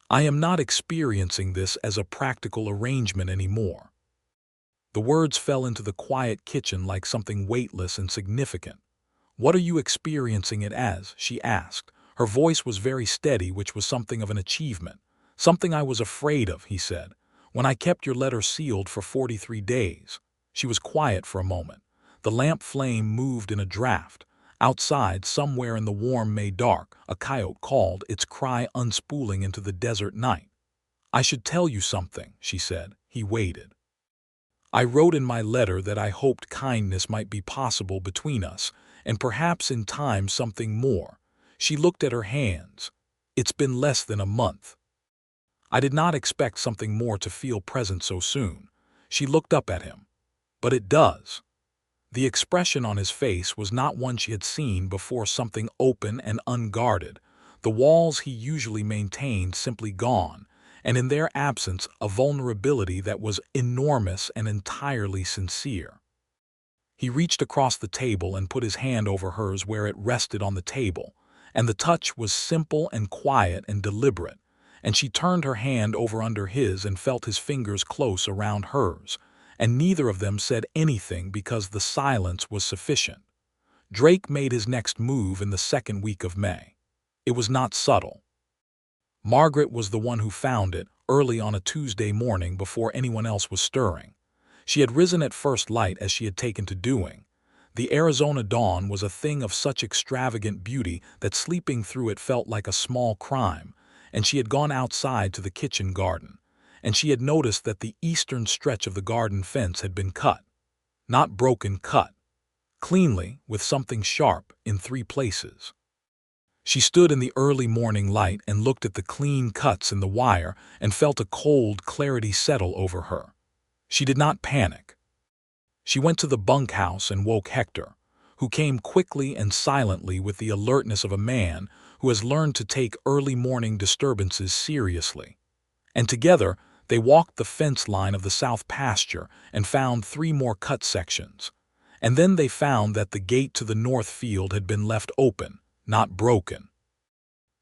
"I am not experiencing this as a practical arrangement anymore." The words fell into the quiet kitchen like something weightless and significant. "What are you experiencing it as?" she asked. Her voice was very steady, which was something of an achievement. "Something I was afraid of," he said, "when I kept your letter sealed for 43 days. She was quiet for a moment. The lamp flame moved in a draft. Outside, somewhere in the warm May dark, a coyote called, its cry unspooling into the desert night. "I should tell you something," she said. He waited. "I wrote in my letter that I hoped kindness might be possible between us, and perhaps in time something more." She looked at her hands. "It's been less than a month. I did not expect something more to feel present so soon." She looked up at him. "But it does." The expression on his face was not one she had seen before, something open and unguarded, the walls he usually maintained simply gone, and in their absence a vulnerability that was enormous and entirely sincere. He reached across the table and put his hand over hers where it rested on the table, and the touch was simple and quiet and deliberate, and she turned her hand over under his and felt his fingers close around hers, and neither of them said anything because the silence was sufficient. Drake made his next move in the second week of May. It was not subtle. Margaret was the one who found it, early on a Tuesday morning before anyone else was stirring. She had risen at first light as she had taken to doing. The Arizona dawn was a thing of such extravagant beauty that sleeping through it felt like a small crime, and she had gone outside to the kitchen garden, and she had noticed that the eastern stretch of the garden fence had been cut. Not broken, cut. Cleanly, with something sharp, in 3 places. She stood in the early morning light and looked at the clean cuts in the wire and felt a cold clarity settle over her. She did not panic. She went to the bunkhouse and woke Hector, who came quickly and silently with the alertness of a man who has learned to take early morning disturbances seriously. And together, they walked the fence line of the south pasture and found 3 more cut sections. And then they found that the gate to the north field had been left open, not broken.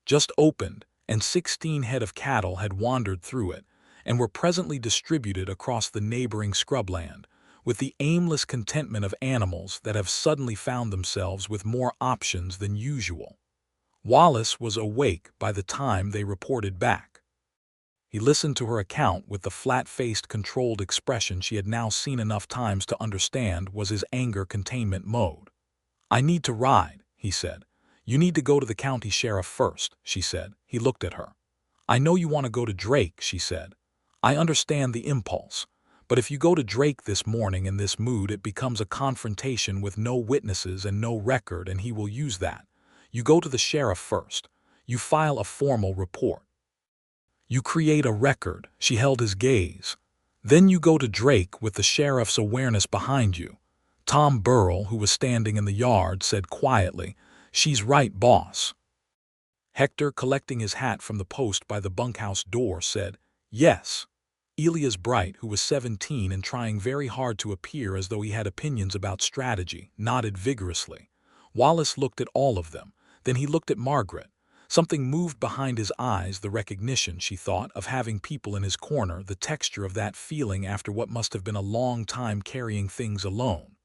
Just opened, and 16 head of cattle had wandered through it and were presently distributed across the neighboring scrubland, with the aimless contentment of animals that have suddenly found themselves with more options than usual. Wallace was awake by the time they reported back. He listened to her account with the flat-faced, controlled expression she had now seen enough times to understand was his anger containment mode. "I need to ride," he said. "You need to go to the county sheriff first," she said. He looked at her. "I know you want to go to Drake," she said. "I understand the impulse. But if you go to Drake this morning in this mood, it becomes a confrontation with no witnesses and no record, and he will use that. You go to the sheriff first. You file a formal report. You create a record." She held his gaze. "Then you go to Drake with the sheriff's awareness behind you." Tom Burrell, who was standing in the yard, said quietly, "She's right, boss." Hector, collecting his hat from the post by the bunkhouse door, said, "Yes." Elias Bright, who was 17 and trying very hard to appear as though he had opinions about strategy, nodded vigorously. Wallace looked at all of them. Then he looked at Margaret. Something moved behind his eyes, the recognition, she thought, of having people in his corner, the texture of that feeling after what must have been a long time carrying things alone.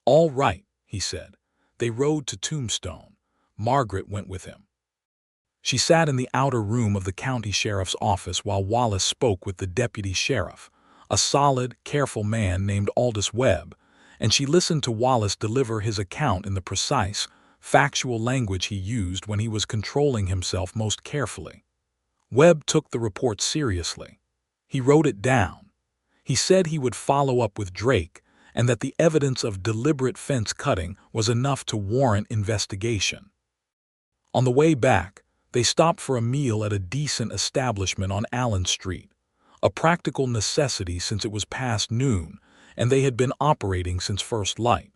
"All right," he said. They rode to Tombstone. Margaret went with him. She sat in the outer room of the county sheriff's office while Wallace spoke with the deputy sheriff, a solid, careful man named Aldous Webb, and she listened to Wallace deliver his account in the precise, factual language he used when he was controlling himself most carefully. Webb took the report seriously. He wrote it down. He said he would follow up with Drake and that the evidence of deliberate fence cutting was enough to warrant investigation. On the way back, they stopped for a meal at a decent establishment on Allen Street, a practical necessity since it was past noon and they had been operating since first light.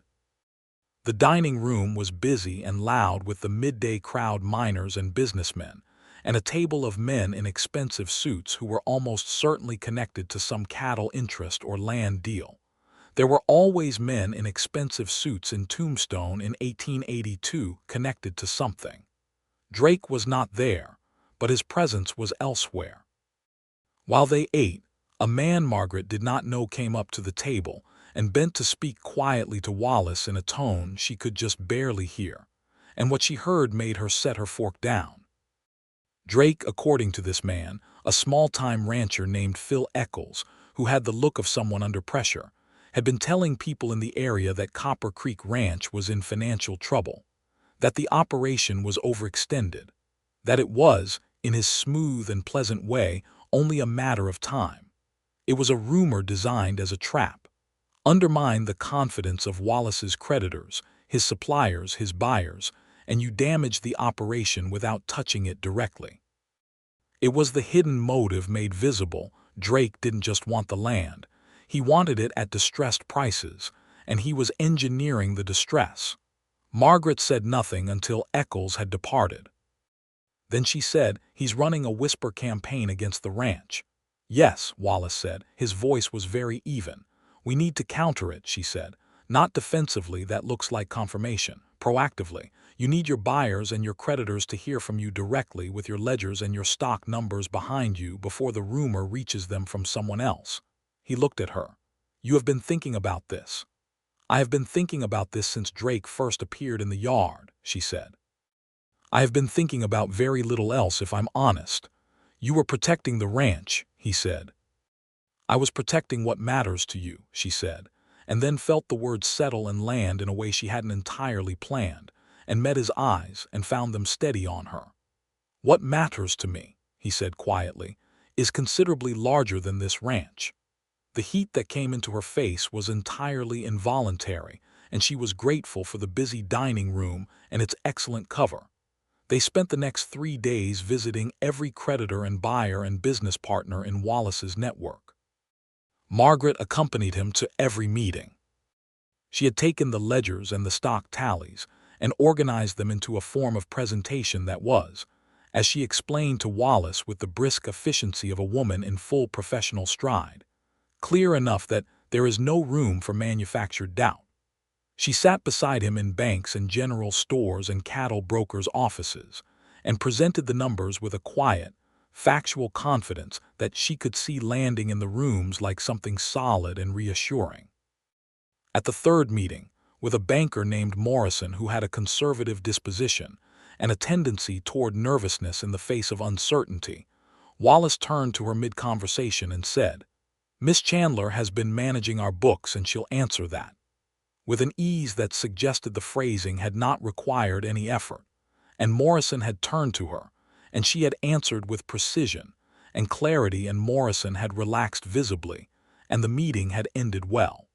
The dining room was busy and loud with the midday crowd, miners and businessmen, and a table of men in expensive suits who were almost certainly connected to some cattle interest or land deal. There were always men in expensive suits in Tombstone in 1882 connected to something. Drake was not there, but his presence was elsewhere. While they ate, a man Margaret did not know came up to the table and bent to speak quietly to Wallace in a tone she could just barely hear, and what she heard made her set her fork down. Drake, according to this man, a small-time rancher named Phil Eccles, who had the look of someone under pressure, had been telling people in the area that Copper Creek Ranch was in financial trouble, that the operation was overextended, that it was, in his smooth and pleasant way, only a matter of time. It was a rumor designed as a trap, undermine the confidence of Wallace's creditors, his suppliers, his buyers, and you damage the operation without touching it directly. It was the hidden motive made visible. Drake didn't just want the land. He wanted it at distressed prices, and he was engineering the distress. Margaret said nothing until Eccles had departed. Then she said, "He's running a whisper campaign against the ranch." "Yes," Wallace said. His voice was very even. "We need to counter it," she said. "Not defensively, that looks like confirmation. Proactively. You need your buyers and your creditors to hear from you directly with your ledgers and your stock numbers behind you before the rumor reaches them from someone else." He looked at her. "You have been thinking about this." "I have been thinking about this since Drake first appeared in the yard," she said. "I have been thinking about very little else, if I'm honest." "You were protecting the ranch," he said. "I was protecting what matters to you," she said, and then felt the words settle and land in a way she hadn't entirely planned, and met his eyes and found them steady on her. "What matters to me," he said quietly, "is considerably larger than this ranch." The heat that came into her face was entirely involuntary, and she was grateful for the busy dining room and its excellent cover. They spent the next 3 days visiting every creditor and buyer and business partner in Wallace's network. Margaret accompanied him to every meeting. She had taken the ledgers and the stock tallies and organized them into a form of presentation that was, as she explained to Wallace with the brisk efficiency of a woman in full professional stride, clear enough that there is no room for manufactured doubt. She sat beside him in banks and general stores and cattle brokers' offices and presented the numbers with a quiet, factual confidence that she could see landing in the rooms like something solid and reassuring. At the third meeting, with a banker named Morrison who had a conservative disposition and a tendency toward nervousness in the face of uncertainty, Wallace turned to her mid-conversation and said, "Miss Chandler has been managing our books and she'll answer that," with an ease that suggested the phrasing had not required any effort, and Morrison had turned to her, and she had answered with precision and clarity, and Morrison had relaxed visibly, and the meeting had ended well.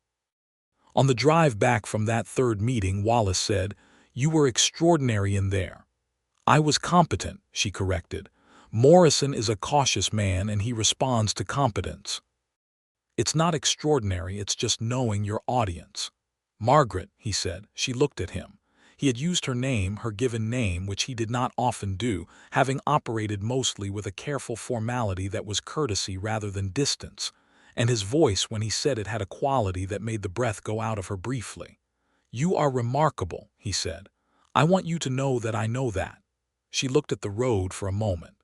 On the drive back from that third meeting, Wallace said, "You were extraordinary in there." "I was competent," she corrected. "Morrison is a cautious man and he responds to competence." "It's not extraordinary, it's just knowing your audience." "Margaret," he said. She looked at him. He had used her name, her given name, which he did not often do, having operated mostly with a careful formality that was courtesy rather than distance, and his voice when he said it had a quality that made the breath go out of her briefly. "You are remarkable," he said. "I want you to know that I know that." She looked at the road for a moment.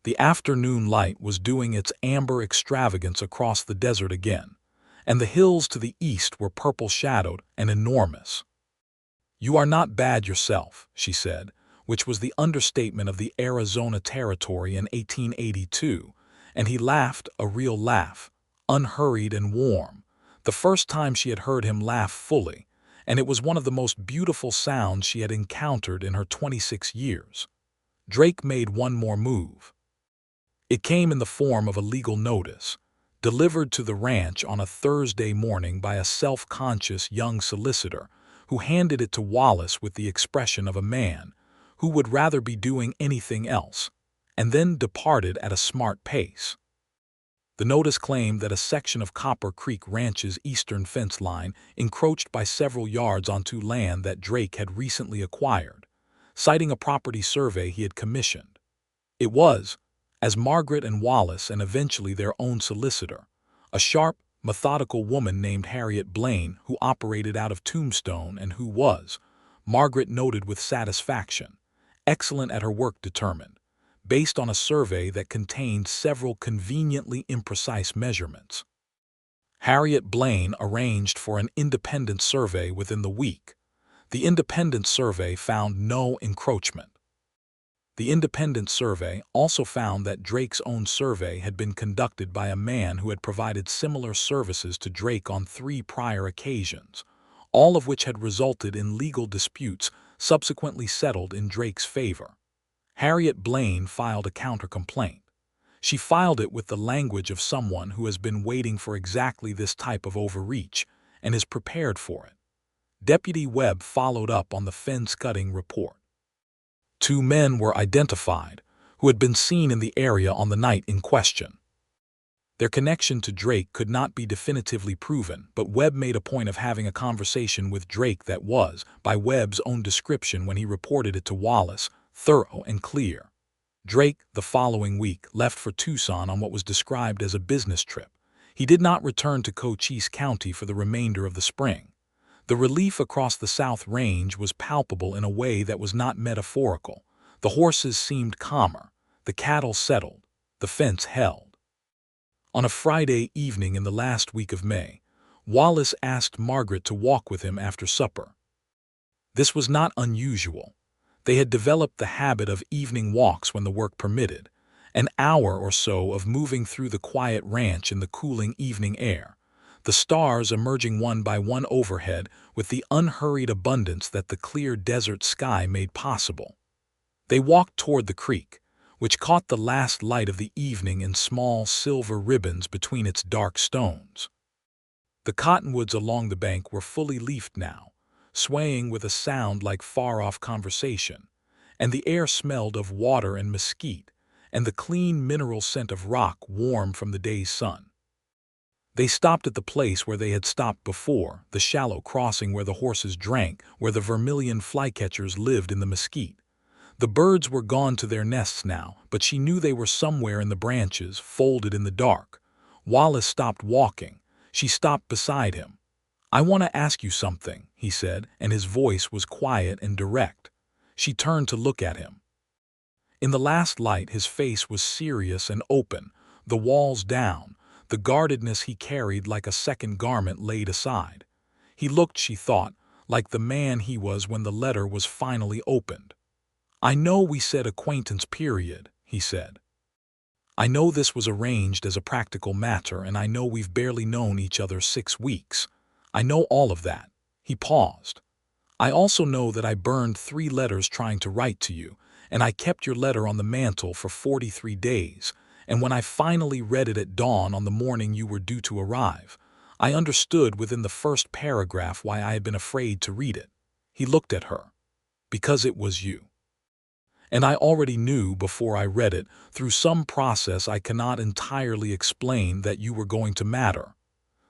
The afternoon light was doing its amber extravagance across the desert again, and the hills to the east were purple-shadowed and enormous. "You are not bad yourself," she said, which was the understatement of the Arizona Territory in 1882, and he laughed a real laugh, unhurried and warm, the first time she had heard him laugh fully, and it was one of the most beautiful sounds she had encountered in her 26 years. Drake made one more move. It came in the form of a legal notice, delivered to the ranch on a Thursday morning by a self-conscious young solicitor who handed it to Wallace with the expression of a man who would rather be doing anything else, and then departed at a smart pace. The notice claimed that a section of Copper Creek Ranch's eastern fence line encroached by several yards onto land that Drake had recently acquired, citing a property survey he had commissioned. It was, as Margaret and Wallace and eventually their own solicitor, a sharp, methodical woman named Harriet Blaine who operated out of Tombstone and who was, Margaret noted with satisfaction, excellent at her work determined, based on a survey that contained several conveniently imprecise measurements. Harriet Blaine arranged for an independent survey within the week. The independent survey found no encroachment. The independent survey also found that Drake's own survey had been conducted by a man who had provided similar services to Drake on 3 prior occasions, all of which had resulted in legal disputes subsequently settled in Drake's favor. Harriet Blaine filed a counter-complaint. She filed it with the language of someone who has been waiting for exactly this type of overreach and is prepared for it. Deputy Webb followed up on the fence-cutting report. 2 men were identified who had been seen in the area on the night in question. Their connection to Drake could not be definitively proven, but Webb made a point of having a conversation with Drake that was, by Webb's own description when he reported it to Wallace, thorough and clear. Drake, the following week, left for Tucson on what was described as a business trip. He did not return to Cochise County for the remainder of the spring. The relief across the South Range was palpable in a way that was not metaphorical. The horses seemed calmer, the cattle settled, the fence held. On a Friday evening in the last week of May, Wallace asked Margaret to walk with him after supper. This was not unusual. They had developed the habit of evening walks when the work permitted, an hour or so of moving through the quiet ranch in the cooling evening air, the stars emerging one by one overhead with the unhurried abundance that the clear desert sky made possible. They walked toward the creek, which caught the last light of the evening in small silver ribbons between its dark stones. The cottonwoods along the bank were fully leafed now, swaying with a sound like far-off conversation, and the air smelled of water and mesquite, and the clean mineral scent of rock warm from the day's sun. They stopped at the place where they had stopped before, the shallow crossing where the horses drank, where the vermilion flycatchers lived in the mesquite. The birds were gone to their nests now, but she knew they were somewhere in the branches, folded in the dark. Wallace stopped walking. She stopped beside him. "I want to ask you something," he said, and his voice was quiet and direct. She turned to look at him. In the last light his face was serious and open, the walls down, the guardedness he carried like a second garment laid aside. He looked, she thought, like the man he was when the letter was finally opened. "I know we said acquaintance period," he said. "I know this was arranged as a practical matter, and I know we've barely known each other 6 weeks. I know all of that." He paused. "I also know that I burned 3 letters trying to write to you, and I kept your letter on the mantel for 43 days, and when I finally read it at dawn on the morning you were due to arrive, I understood within the first paragraph why I had been afraid to read it." He looked at her. "Because it was you. And I already knew before I read it, through some process I cannot entirely explain, that you were going to matter."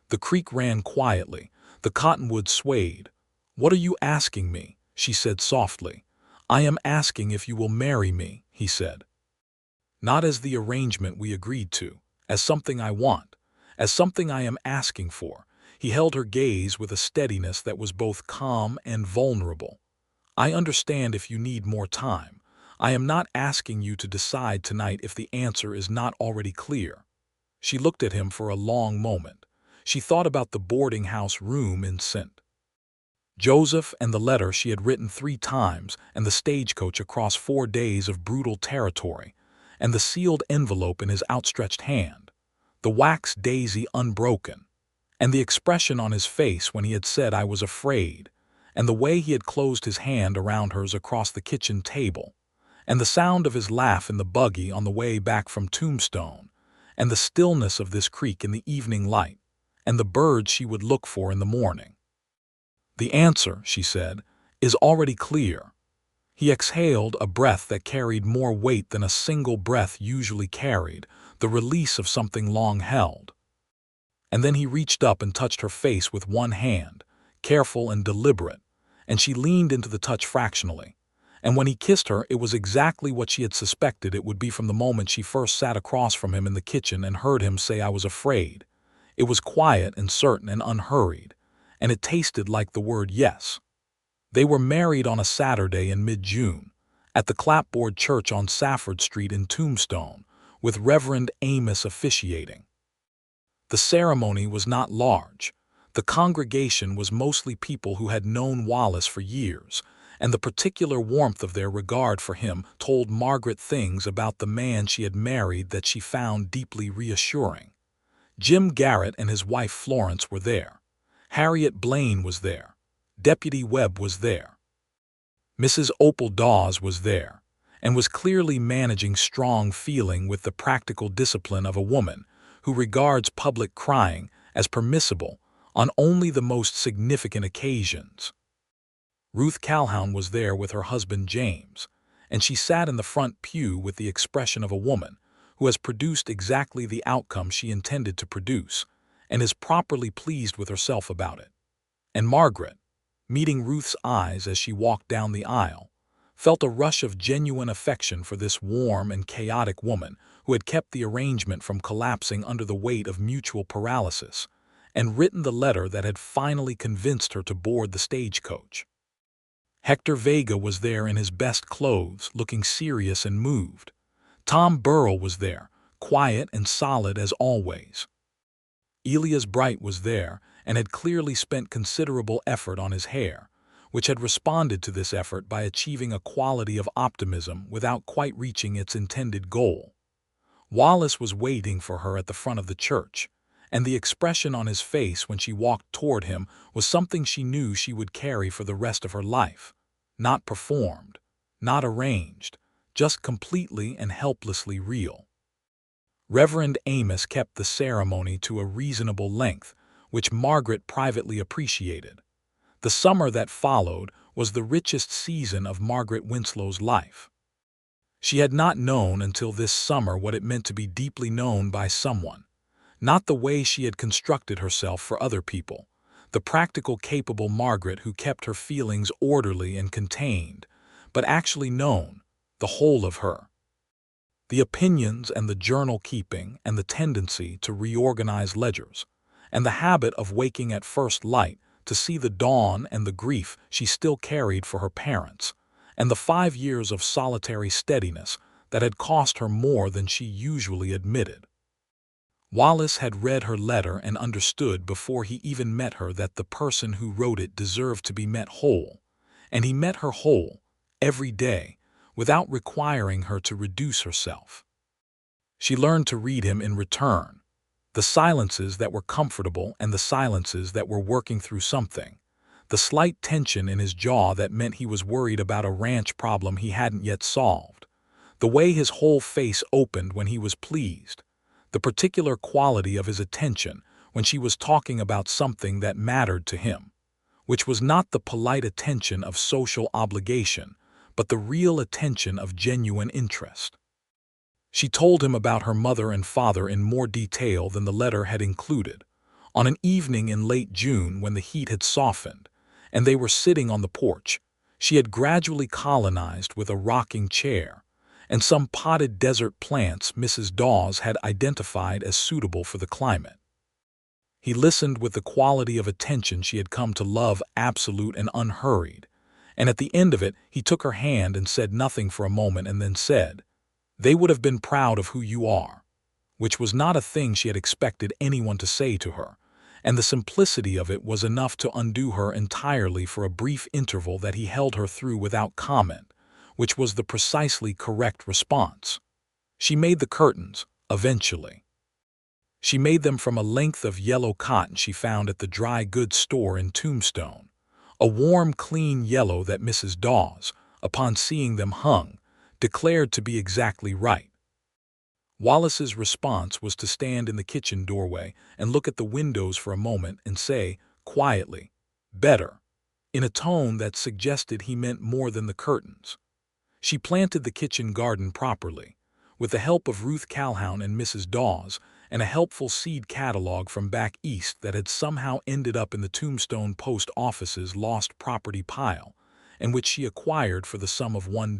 The creek ran quietly. The cottonwoods swayed. "What are you asking me?" she said softly. "I am asking if you will marry me," he said. "Not as the arrangement we agreed to, as something I want, as something I am asking for." He held her gaze with a steadiness that was both calm and vulnerable. "I understand if you need more time. I am not asking you to decide tonight if the answer is not already clear." She looked at him for a long moment. She thought about the boarding house room in St. Joseph and the letter she had written 3 times, and the stagecoach across 4 days of brutal territory, and the sealed envelope in his outstretched hand, the wax daisy unbroken, and the expression on his face when he had said I was afraid, and the way he had closed his hand around hers across the kitchen table, and the sound of his laugh in the buggy on the way back from Tombstone, and the stillness of this creek in the evening light, and the birds she would look for in the morning. The answer, she said, is already clear. He exhaled a breath that carried more weight than a single breath usually carried, the release of something long held. And then he reached up and touched her face with one hand, careful and deliberate, and she leaned into the touch fractionally. And when he kissed her, it was exactly what she had suspected it would be from the moment she first sat across from him in the kitchen and heard him say I was afraid. It was quiet and certain and unhurried, and it tasted like the word yes. They were married on a Saturday in mid-June, at the Clapboard Church on Safford Street in Tombstone, with Reverend Amos officiating. The ceremony was not large. The congregation was mostly people who had known Wallace for years, and the particular warmth of their regard for him told Margaret things about the man she had married that she found deeply reassuring. Jim Garrett and his wife Florence were there. Harriet Blaine was there. Deputy Webb was there. Mrs. Opal Dawes was there, and was clearly managing strong feeling with the practical discipline of a woman who regards public crying as permissible on only the most significant occasions. Ruth Calhoun was there with her husband James, and she sat in the front pew with the expression of a woman who has produced exactly the outcome she intended to produce, and is properly pleased with herself about it. And Margaret, meeting Ruth's eyes as she walked down the aisle, felt a rush of genuine affection for this warm and chaotic woman who had kept the arrangement from collapsing under the weight of mutual paralysis, and written the letter that had finally convinced her to board the stagecoach. Hector Vega was there in his best clothes, looking serious and moved. Tom Burrell was there, quiet and solid as always. Elias Bright was there, and had clearly spent considerable effort on his hair, which had responded to this effort by achieving a quality of optimism without quite reaching its intended goal. Wallace was waiting for her at the front of the church, and the expression on his face when she walked toward him was something she knew she would carry for the rest of her life. Not performed, not arranged, just completely and helplessly real. Reverend Amos kept the ceremony to a reasonable length, which Margaret privately appreciated. The summer that followed was the richest season of Margaret Winslow's life. She had not known until this summer what it meant to be deeply known by someone, not the way she had constructed herself for other people, the practical, capable Margaret who kept her feelings orderly and contained, but actually known, the whole of her. The opinions and the journal-keeping and the tendency to reorganize ledgers, and the habit of waking at first light to see the dawn and the grief she still carried for her parents, and the 5 years of solitary steadiness that had cost her more than she usually admitted. Wallace had read her letter and understood before he even met her that the person who wrote it deserved to be met whole, and he met her whole, every day, without requiring her to reduce herself. She learned to read him in return, the silences that were comfortable and the silences that were working through something, the slight tension in his jaw that meant he was worried about a ranch problem he hadn't yet solved, the way his whole face opened when he was pleased, the particular quality of his attention when she was talking about something that mattered to him, which was not the polite attention of social obligation, but the real attention of genuine interest. She told him about her mother and father in more detail than the letter had included, on an evening in late June when the heat had softened, and they were sitting on the porch. She had gradually colonized with a rocking chair, and some potted desert plants Mrs. Dawes had identified as suitable for the climate. He listened with the quality of attention she had come to love, absolute and unhurried, and at the end of it he took her hand and said nothing for a moment and then said, "They would have been proud of who you are," which was not a thing she had expected anyone to say to her, and the simplicity of it was enough to undo her entirely for a brief interval that he held her through without comment, which was the precisely correct response. She made the curtains, eventually. She made them from a length of yellow cotton she found at the dry goods store in Tombstone, a warm, clean yellow that Mrs. Dawes, upon seeing them hung, declared to be exactly right. Wallace's response was to stand in the kitchen doorway and look at the windows for a moment and say, quietly, "Better," in a tone that suggested he meant more than the curtains. She planted the kitchen garden properly, with the help of Ruth Calhoun and Mrs. Dawes, and a helpful seed catalog from back east that had somehow ended up in the Tombstone post office's lost property pile, and which she acquired for the sum of $1.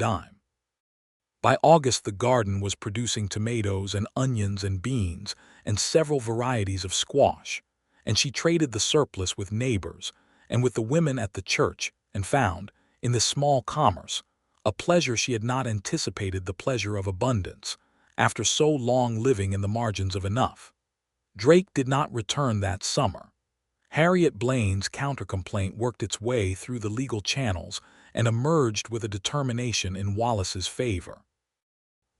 By August, the garden was producing tomatoes and onions and beans and several varieties of squash, and she traded the surplus with neighbors and with the women at the church, and found, in this small commerce, a pleasure she had not anticipated, the pleasure of abundance, after so long living in the margins of enough. Drake did not return that summer. Harriet Blaine's countercomplaint worked its way through the legal channels and emerged with a determination in Wallace's favor.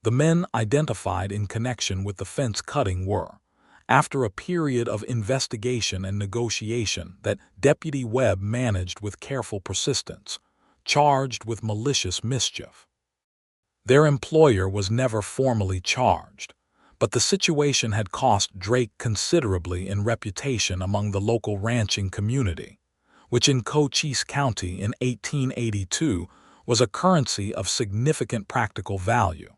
The men identified in connection with the fence cutting were, after a period of investigation and negotiation that Deputy Webb managed with careful persistence, charged with malicious mischief. Their employer was never formally charged, but the situation had cost Drake considerably in reputation among the local ranching community, which in Cochise County in 1882 was a currency of significant practical value.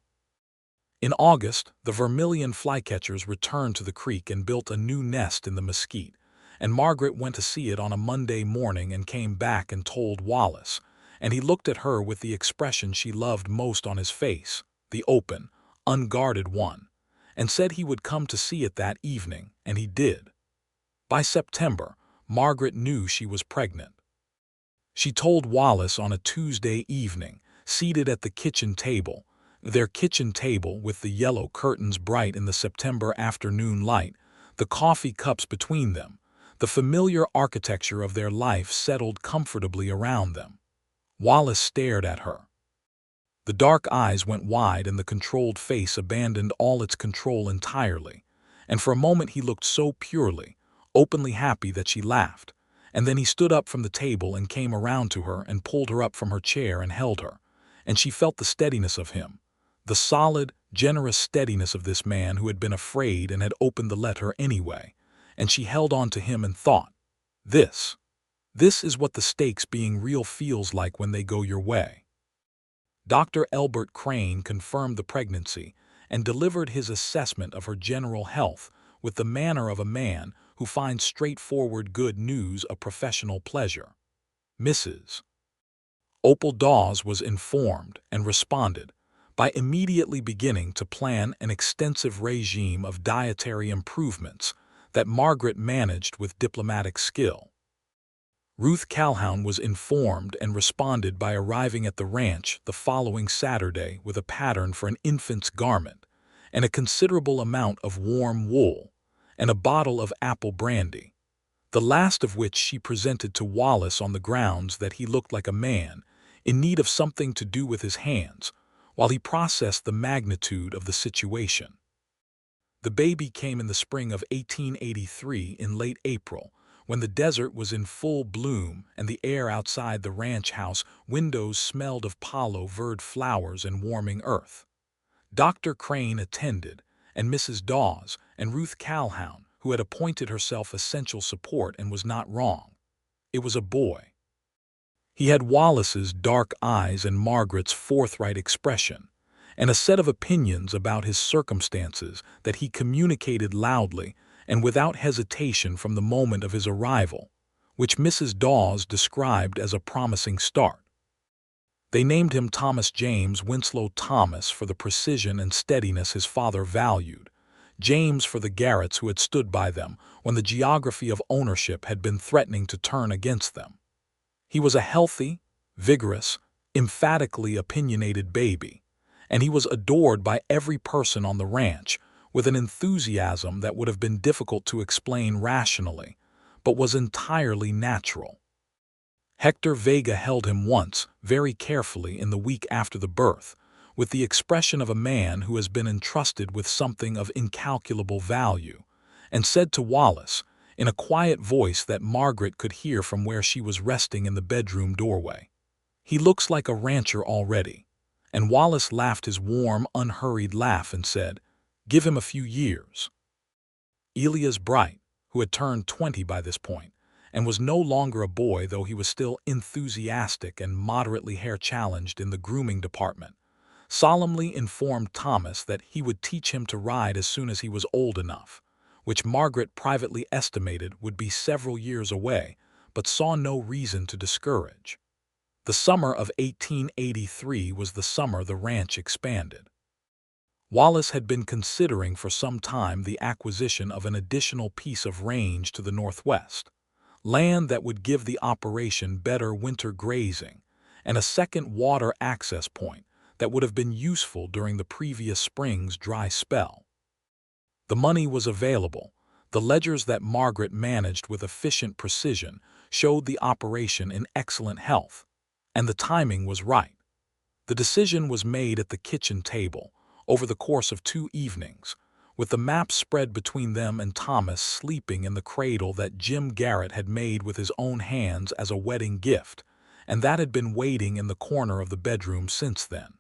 In August, the vermilion flycatchers returned to the creek and built a new nest in the mesquite, and Margaret went to see it on a Monday morning and came back and told Wallace, and he looked at her with the expression she loved most on his face, the open, unguarded one, and said he would come to see it that evening, and he did. By September, Margaret knew she was pregnant. She told Wallace on a Tuesday evening, seated at the kitchen table, their kitchen table with the yellow curtains bright in the September afternoon light, the coffee cups between them, the familiar architecture of their life settled comfortably around them. Wallace stared at her. The dark eyes went wide and the controlled face abandoned all its control entirely, and for a moment he looked so purely, openly happy that she laughed, and then he stood up from the table and came around to her and pulled her up from her chair and held her, and she felt the steadiness of him, the solid, generous steadiness of this man who had been afraid and had opened the letter anyway, and she held on to him and thought, This is what the stakes being real feels like when they go your way. Dr. Elbert Crane confirmed the pregnancy and delivered his assessment of her general health with the manner of a man who finds straightforward good news a professional pleasure. Mrs. Opal Dawes was informed and responded by immediately beginning to plan an extensive regime of dietary improvements that Margaret managed with diplomatic skill. Ruth Calhoun was informed and responded by arriving at the ranch the following Saturday with a pattern for an infant's garment and a considerable amount of warm wool and a bottle of apple brandy, the last of which she presented to Wallace on the grounds that he looked like a man in need of something to do with his hands while he processed the magnitude of the situation. The baby came in the spring of 1883 in late April, when the desert was in full bloom and the air outside the ranch house windows smelled of palo verde flowers and warming earth. Dr. Crane attended, and Mrs. Dawes and Ruth Calhoun, who had appointed herself essential support and was not wrong. It was a boy. He had Wallace's dark eyes and Margaret's forthright expression, and a set of opinions about his circumstances that he communicated loudly and without hesitation from the moment of his arrival, which Mrs. Dawes described as a promising start. They named him Thomas James Winslow Thomas for the precision and steadiness his father valued, James for the Garretts who had stood by them when the geography of ownership had been threatening to turn against them. He was a healthy, vigorous, emphatically opinionated baby, and he was adored by every person on the ranch with an enthusiasm that would have been difficult to explain rationally, but was entirely natural. Hector Vega held him once, very carefully in the week after the birth, with the expression of a man who has been entrusted with something of incalculable value, and said to Wallace, in a quiet voice that Margaret could hear from where she was resting in the bedroom doorway, "He looks like a rancher already." And Wallace laughed his warm, unhurried laugh and said, "Give him a few years." Elias Bright, who had turned 20 by this point, and was no longer a boy though he was still enthusiastic and moderately hair-challenged in the grooming department, solemnly informed Thomas that he would teach him to ride as soon as he was old enough, which Margaret privately estimated would be several years away, but saw no reason to discourage. The summer of 1883 was the summer the ranch expanded. Wallace had been considering for some time the acquisition of an additional piece of range to the northwest, land that would give the operation better winter grazing, and a second water access point that would have been useful during the previous spring's dry spell. The money was available. The ledgers that Margaret managed with efficient precision showed the operation in excellent health, and the timing was right. The decision was made at the kitchen table, over the course of 2 evenings, with the map spread between them and Thomas sleeping in the cradle that Jim Garrett had made with his own hands as a wedding gift, and that had been waiting in the corner of the bedroom since then.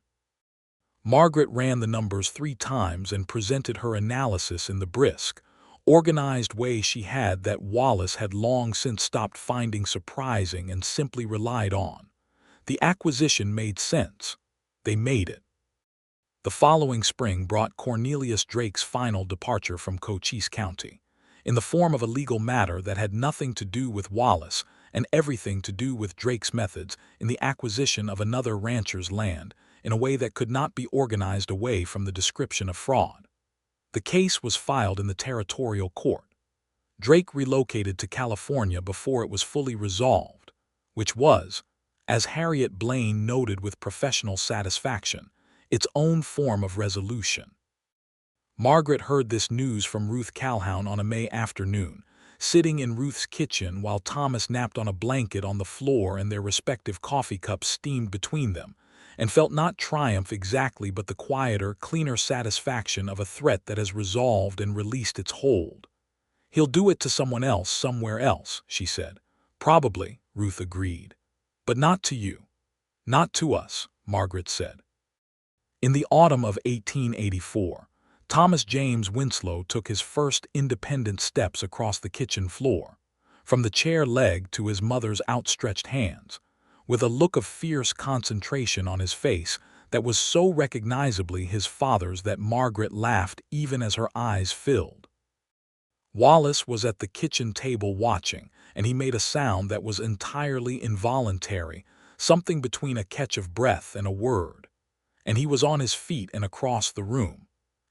Margaret ran the numbers 3 times and presented her analysis in the brisk, organized way she had that Wallace had long since stopped finding surprising and simply relied on. The acquisition made sense. They made it. The following spring brought Cornelius Drake's final departure from Cochise County, in the form of a legal matter that had nothing to do with Wallace and everything to do with Drake's methods in the acquisition of another rancher's land in a way that could not be organized away from the description of fraud. The case was filed in the territorial court. Drake relocated to California before it was fully resolved, which was, as Harriet Blaine noted with professional satisfaction, its own form of resolution. Margaret heard this news from Ruth Calhoun on a May afternoon, sitting in Ruth's kitchen while Thomas napped on a blanket on the floor and their respective coffee cups steamed between them, and felt not triumph exactly but the quieter, cleaner satisfaction of a threat that has resolved and released its hold. "He'll do it to someone else somewhere else," she said. "Probably," Ruth agreed. "But not to you." "Not to us," Margaret said. In the autumn of 1884, Thomas James Winslow took his first independent steps across the kitchen floor, from the chair leg to his mother's outstretched hands, with a look of fierce concentration on his face that was so recognizably his father's that Margaret laughed even as her eyes filled. Wallace was at the kitchen table watching, and he made a sound that was entirely involuntary, something between a catch of breath and a word. And he was on his feet and across the room,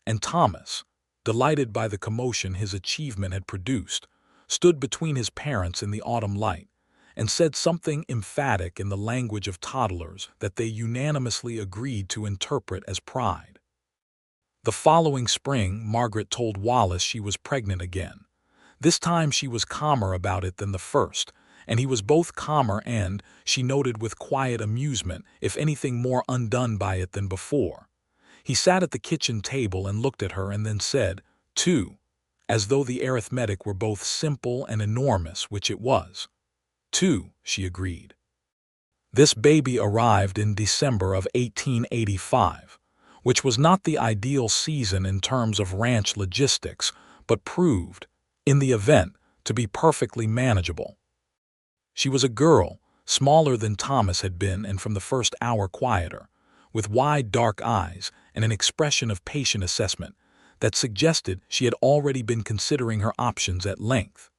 and Thomas, delighted by the commotion his achievement had produced, stood between his parents in the autumn light, and said something emphatic in the language of toddlers that they unanimously agreed to interpret as pride. The following spring, Margaret told Wallace she was pregnant again. This time she was calmer about it than the first, and he was both calmer and, she noted with quiet amusement, if anything more undone by it than before. He sat at the kitchen table and looked at her and then said, "Two," as though the arithmetic were both simple and enormous, which it was. "Two," she agreed. This baby arrived in December of 1885, which was not the ideal season in terms of ranch logistics, but proved, in the event, to be perfectly manageable. She was a girl, smaller than Thomas had been and from the first hour quieter, with wide dark eyes and an expression of patient assessment that suggested she had already been considering her options at length.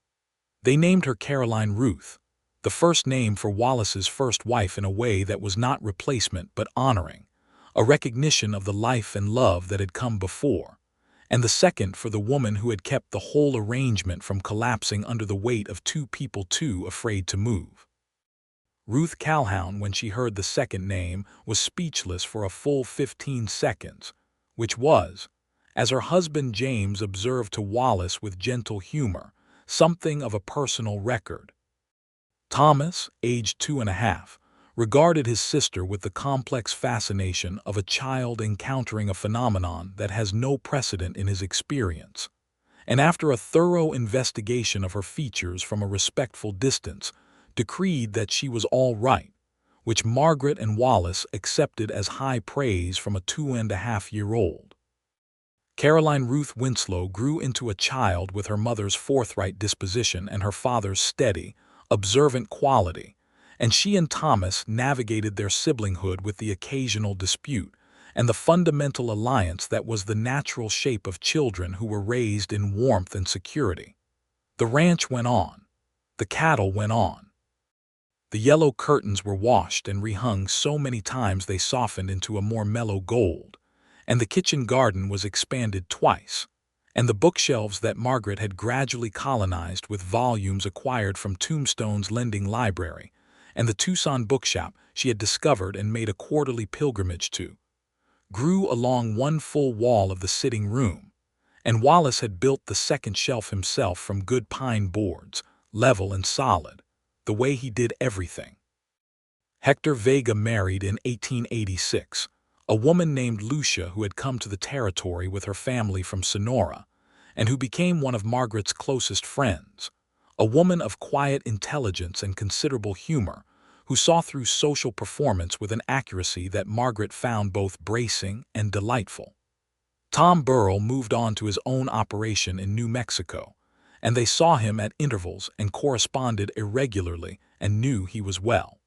They named her Caroline Ruth, the first name for Wallace's first wife in a way that was not replacement but honoring, a recognition of the life and love that had come before, and the second for the woman who had kept the whole arrangement from collapsing under the weight of 2 people too afraid to move. Ruth Calhoun, when she heard the second name, was speechless for a full 15 seconds, which was, as her husband James observed to Wallace with gentle humor, something of a personal record. Thomas, aged 2.5, regarded his sister with the complex fascination of a child encountering a phenomenon that has no precedent in his experience, and after a thorough investigation of her features from a respectful distance, decreed that she was all right, which Margaret and Wallace accepted as high praise from a 2.5-year-old. Caroline Ruth Winslow grew into a child with her mother's forthright disposition and her father's steady, observant quality, and she and Thomas navigated their siblinghood with the occasional dispute and the fundamental alliance that was the natural shape of children who were raised in warmth and security. The ranch went on. The cattle went on. The yellow curtains were washed and rehung so many times they softened into a more mellow gold, and the kitchen garden was expanded twice, and the bookshelves that Margaret had gradually colonized with volumes acquired from Tombstone's lending library, and the Tucson bookshop she had discovered and made a quarterly pilgrimage to, grew along one full wall of the sitting room, and Wallace had built the second shelf himself from good pine boards, level and solid, the way he did everything. Hector Vega married in 1886, a woman named Lucia who had come to the territory with her family from Sonora, and who became one of Margaret's closest friends, a woman of quiet intelligence and considerable humor, who saw through social performance with an accuracy that Margaret found both bracing and delightful. Tom Burrell moved on to his own operation in New Mexico, and they saw him at intervals and corresponded irregularly and knew he was well.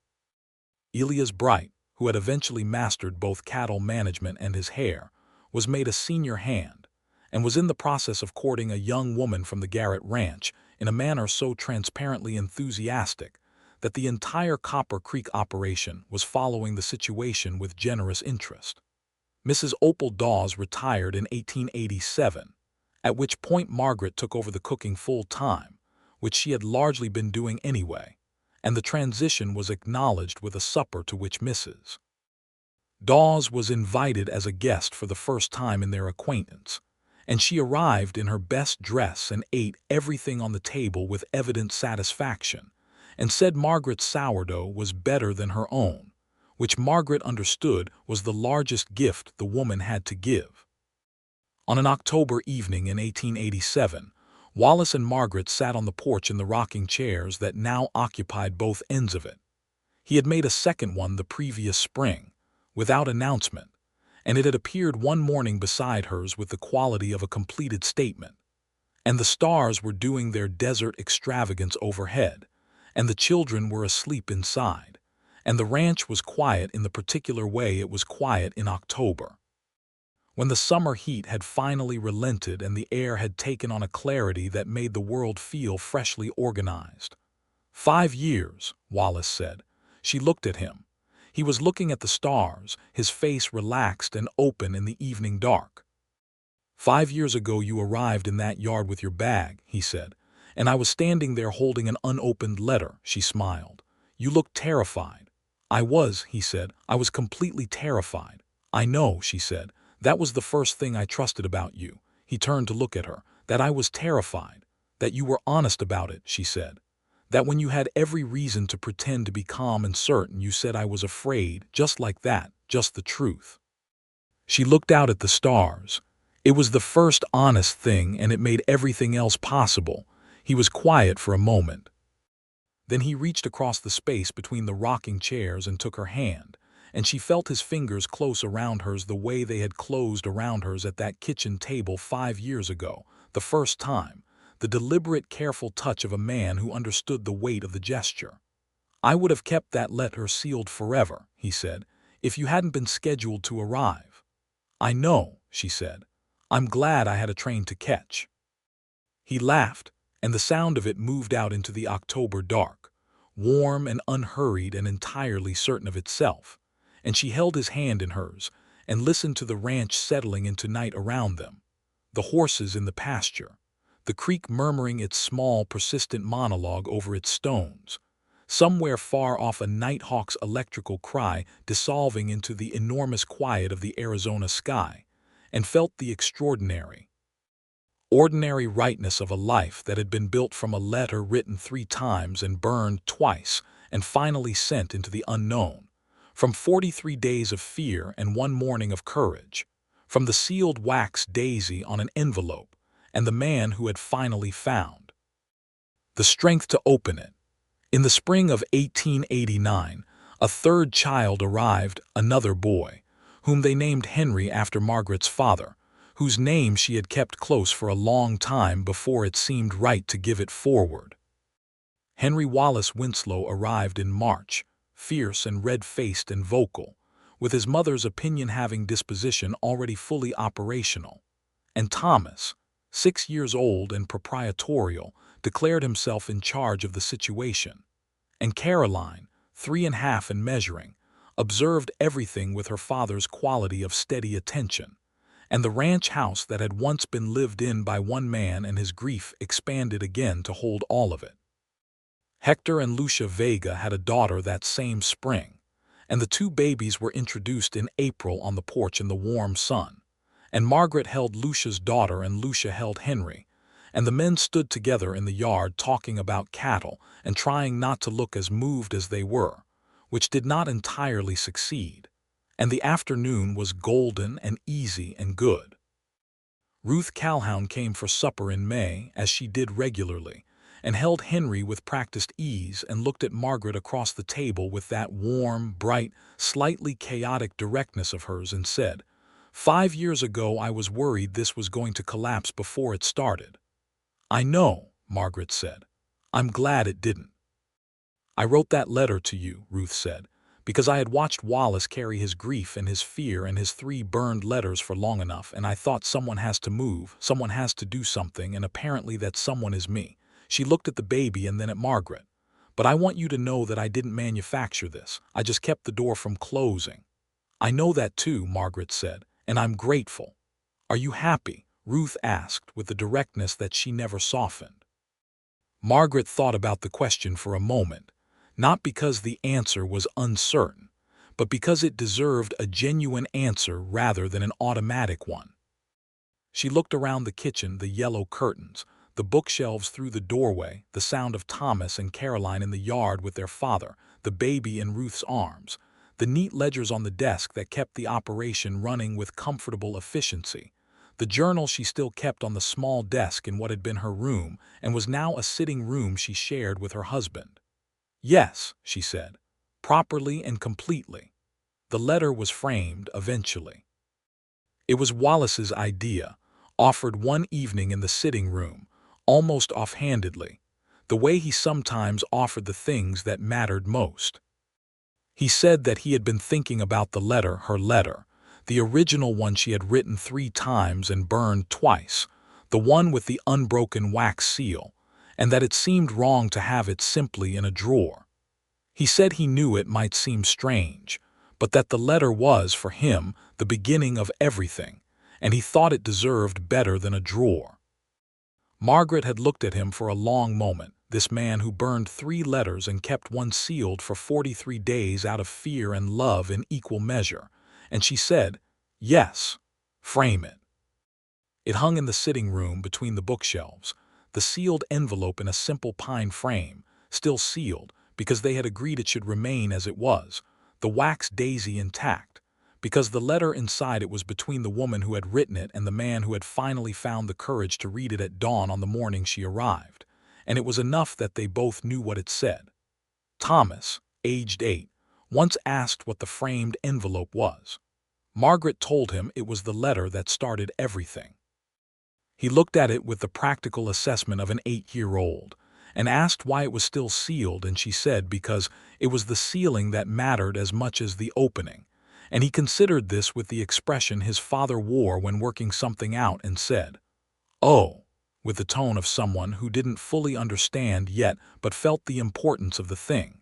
Elias Bright, who had eventually mastered both cattle management and his hair, was made a senior hand, and was in the process of courting a young woman from the Garrett Ranch in a manner so transparently enthusiastic that the entire Copper Creek operation was following the situation with generous interest. Mrs. Opal Dawes retired in 1887, at which point Margaret took over the cooking full-time, which she had largely been doing anyway, and the transition was acknowledged with a supper to which Mrs. Dawes was invited as a guest for the first time in their acquaintance, and she arrived in her best dress and ate everything on the table with evident satisfaction, and said Margaret's sourdough was better than her own, which Margaret understood was the largest gift the woman had to give. On an October evening in 1887, Wallace and Margaret sat on the porch in the rocking chairs that now occupied both ends of it. He had made a second one the previous spring, without announcement, and it had appeared one morning beside hers with the quality of a completed statement. And the stars were doing their desert extravagance overhead, and the children were asleep inside, and the ranch was quiet in the particular way it was quiet in October. When the summer heat had finally relented and the air had taken on a clarity that made the world feel freshly organized. 5 years, Wallace said. She looked at him. He was looking at the stars, his face relaxed and open in the evening dark. 5 years ago you arrived in that yard with your bag, he said, and I was standing there holding an unopened letter, she smiled. You looked terrified. I was, he said. I was completely terrified. I know, she said. That was the first thing I trusted about you. He turned to look at her. That I was terrified. That you were honest about it, she said. That when you had every reason to pretend to be calm and certain, you said I was afraid, just like that, just the truth. She looked out at the stars. It was the first honest thing, and it made everything else possible. He was quiet for a moment. Then he reached across the space between the rocking chairs and took her hand, and she felt his fingers close around hers the way they had closed around hers at that kitchen table 5 years ago, the first time, the deliberate, careful touch of a man who understood the weight of the gesture. I would have kept that letter sealed forever, he said, if you hadn't been scheduled to arrive. I know, she said. I'm glad I had a train to catch. He laughed, and the sound of it moved out into the October dark, warm and unhurried and entirely certain of itself, and she held his hand in hers and listened to the ranch settling into night around them, the horses in the pasture, the creek murmuring its small, persistent monologue over its stones, somewhere far off a nighthawk's electrical cry dissolving into the enormous quiet of the Arizona sky, and felt the extraordinary, ordinary rightness of a life that had been built from a letter written 3 times and burned twice and finally sent into the unknown, from 43 days of fear and 1 morning of courage, from the sealed wax daisy on an envelope and the man who had finally found the strength to open it. In the spring of 1889, a 3rd child arrived, another boy, whom they named Henry after Margaret's father, whose name she had kept close for a long time before it seemed right to give it forward. Henry Wallace Winslow arrived in March, fierce and red-faced and vocal, with his mother's opinion-having disposition already fully operational. And Thomas, 6 years old and proprietorial, declared himself in charge of the situation. And Caroline, 3½ and measuring, observed everything with her father's quality of steady attention. And the ranch house that had once been lived in by one man and his grief expanded again to hold all of it. Hector and Lucia Vega had a daughter that same spring, and the 2 babies were introduced in April on the porch in the warm sun. And Margaret held Lucia's daughter and Lucia held Henry, and the men stood together in the yard talking about cattle and trying not to look as moved as they were, which did not entirely succeed. And the afternoon was golden and easy and good. Ruth Calhoun came for supper in May, as she did regularly, and held Henry with practiced ease and looked at Margaret across the table with that warm, bright, slightly chaotic directness of hers and said, "5 years ago I was worried this was going to collapse before it started." "I know," Margaret said. "I'm glad it didn't." "I wrote that letter to you," Ruth said, "because I had watched Wallace carry his grief and his fear and his 3 burned letters for long enough, and I thought someone has to move, someone has to do something, and apparently that someone is me." She looked at the baby and then at Margaret. "But I want you to know that I didn't manufacture this. I just kept the door from closing." "I know that too," Margaret said, "and I'm grateful." "Are you happy?" Ruth asked with the directness that she never softened. Margaret thought about the question for a moment, not because the answer was uncertain, but because it deserved a genuine answer rather than an automatic one. She looked around the kitchen, the yellow curtains, the bookshelves through the doorway, the sound of Thomas and Caroline in the yard with their father, the baby in Ruth's arms, the neat ledgers on the desk that kept the operation running with comfortable efficiency, the journal she still kept on the small desk in what had been her room and was now a sitting room she shared with her husband. "Yes," she said, "properly and completely. The letter was framed eventually. It was Wallace's idea, offered one evening in the sitting room, almost offhandedly, the way he sometimes offered the things that mattered most. He said that he had been thinking about the letter, her letter, the original one she had written 3 times and burned twice, the one with the unbroken wax seal, and that it seemed wrong to have it simply in a drawer. He said he knew it might seem strange, but that the letter was, for him, the beginning of everything, and he thought it deserved better than a drawer. Margaret had looked at him for a long moment, this man who burned 3 letters and kept one sealed for 43 days out of fear and love in equal measure, and she said, "Yes, frame it." It hung in the sitting room between the bookshelves, the sealed envelope in a simple pine frame, still sealed, because they had agreed it should remain as it was, the wax daisy intact, because the letter inside it was between the woman who had written it and the man who had finally found the courage to read it at dawn on the morning she arrived, and it was enough that they both knew what it said. Thomas, aged 8, once asked what the framed envelope was. Margaret told him it was the letter that started everything. He looked at it with the practical assessment of an 8-year-old, and asked why it was still sealed, and she said because it was the sealing that mattered as much as the opening, and he considered this with the expression his father wore when working something out and said, "Oh," with the tone of someone who didn't fully understand yet but felt the importance of the thing,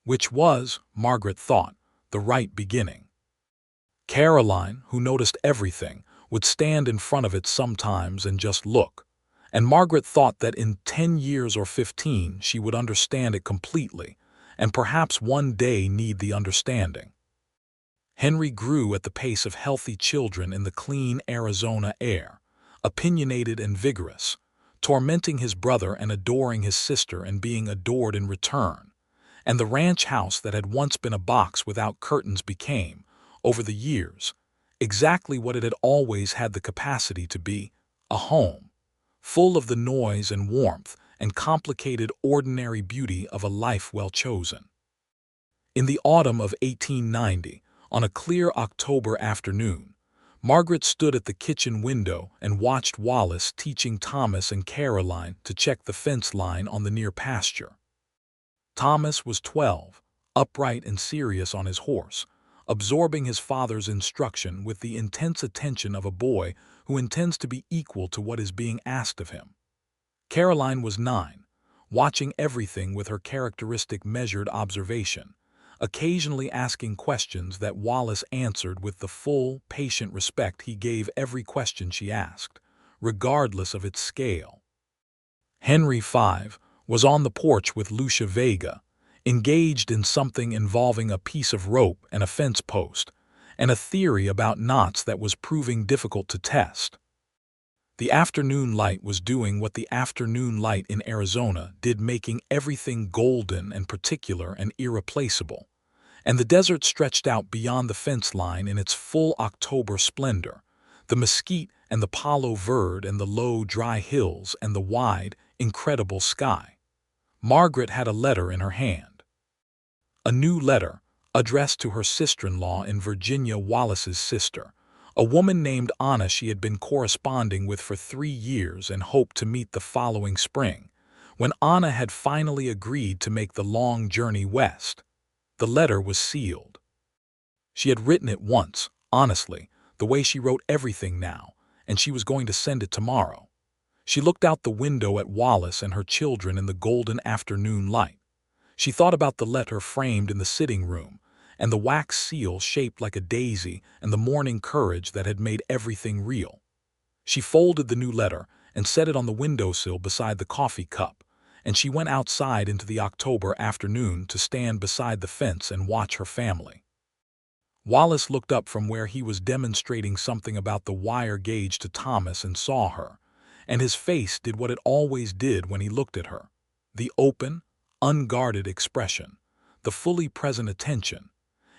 which was, Margaret thought, the right beginning. Caroline, who noticed everything, would stand in front of it sometimes and just look, and Margaret thought that in 10 years or 15 she would understand it completely, and perhaps one day need the understanding. Henry grew at the pace of healthy children in the clean Arizona air, opinionated and vigorous, tormenting his brother and adoring his sister and being adored in return. And the ranch house that had once been a box without curtains became, over the years, exactly what it had always had the capacity to be, a home, full of the noise and warmth and complicated ordinary beauty of a life well chosen. In the autumn of 1890, on a clear October afternoon, Margaret stood at the kitchen window and watched Wallace teaching Thomas and Caroline to check the fence line on the near pasture. Thomas was 12, upright and serious on his horse, absorbing his father's instruction with the intense attention of a boy who intends to be equal to what is being asked of him. Caroline was 9, watching everything with her characteristic measured observation, occasionally asking questions that Wallace answered with the full, patient respect he gave every question she asked, regardless of its scale. Henry, 5, was on the porch with Lucia Vega, engaged in something involving a piece of rope and a fence post, and a theory about knots that was proving difficult to test. The afternoon light was doing what the afternoon light in Arizona did, making everything golden and particular and irreplaceable, and the desert stretched out beyond the fence line in its full October splendor, the mesquite and the Palo Verde and the low, dry hills and the wide, incredible sky. Margaret had a letter in her hand. A new letter, addressed to her sister-in-law in Virginia, Wallace's sister, a woman named Anna she had been corresponding with for 3 years and hoped to meet the following spring, when Anna had finally agreed to make the long journey west. The letter was sealed. She had written it once, honestly, the way she wrote everything now, and she was going to send it tomorrow. She looked out the window at Wallace and her children in the golden afternoon light. She thought about the letter framed in the sitting room, and the wax seal shaped like a daisy and the morning courage that had made everything real. She folded the new letter and set it on the windowsill beside the coffee cup, and she went outside into the October afternoon to stand beside the fence and watch her family. Wallace looked up from where he was demonstrating something about the wire gauge to Thomas and saw her, and his face did what it always did when he looked at her, the open, unguarded expression, the fully present attention,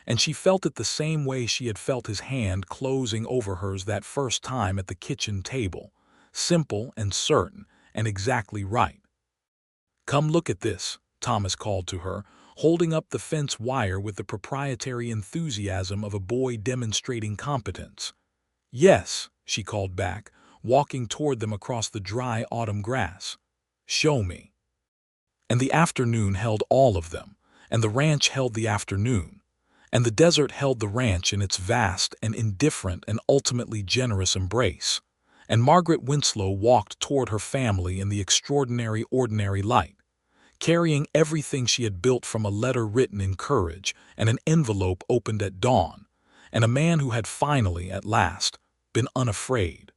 and she felt it the same way she had felt his hand closing over hers that first time at the kitchen table, simple and certain and exactly right. "Come look at this," Thomas called to her, holding up the fence wire with the proprietary enthusiasm of a boy demonstrating competence. "Yes," she called back, walking toward them across the dry autumn grass. "Show me." And the afternoon held all of them, and the ranch held the afternoon, and the desert held the ranch in its vast and indifferent and ultimately generous embrace, and Margaret Winslow walked toward her family in the extraordinary ordinary light, carrying everything she had built from a letter written in courage and an envelope opened at dawn, and a man who had finally, at last, been unafraid.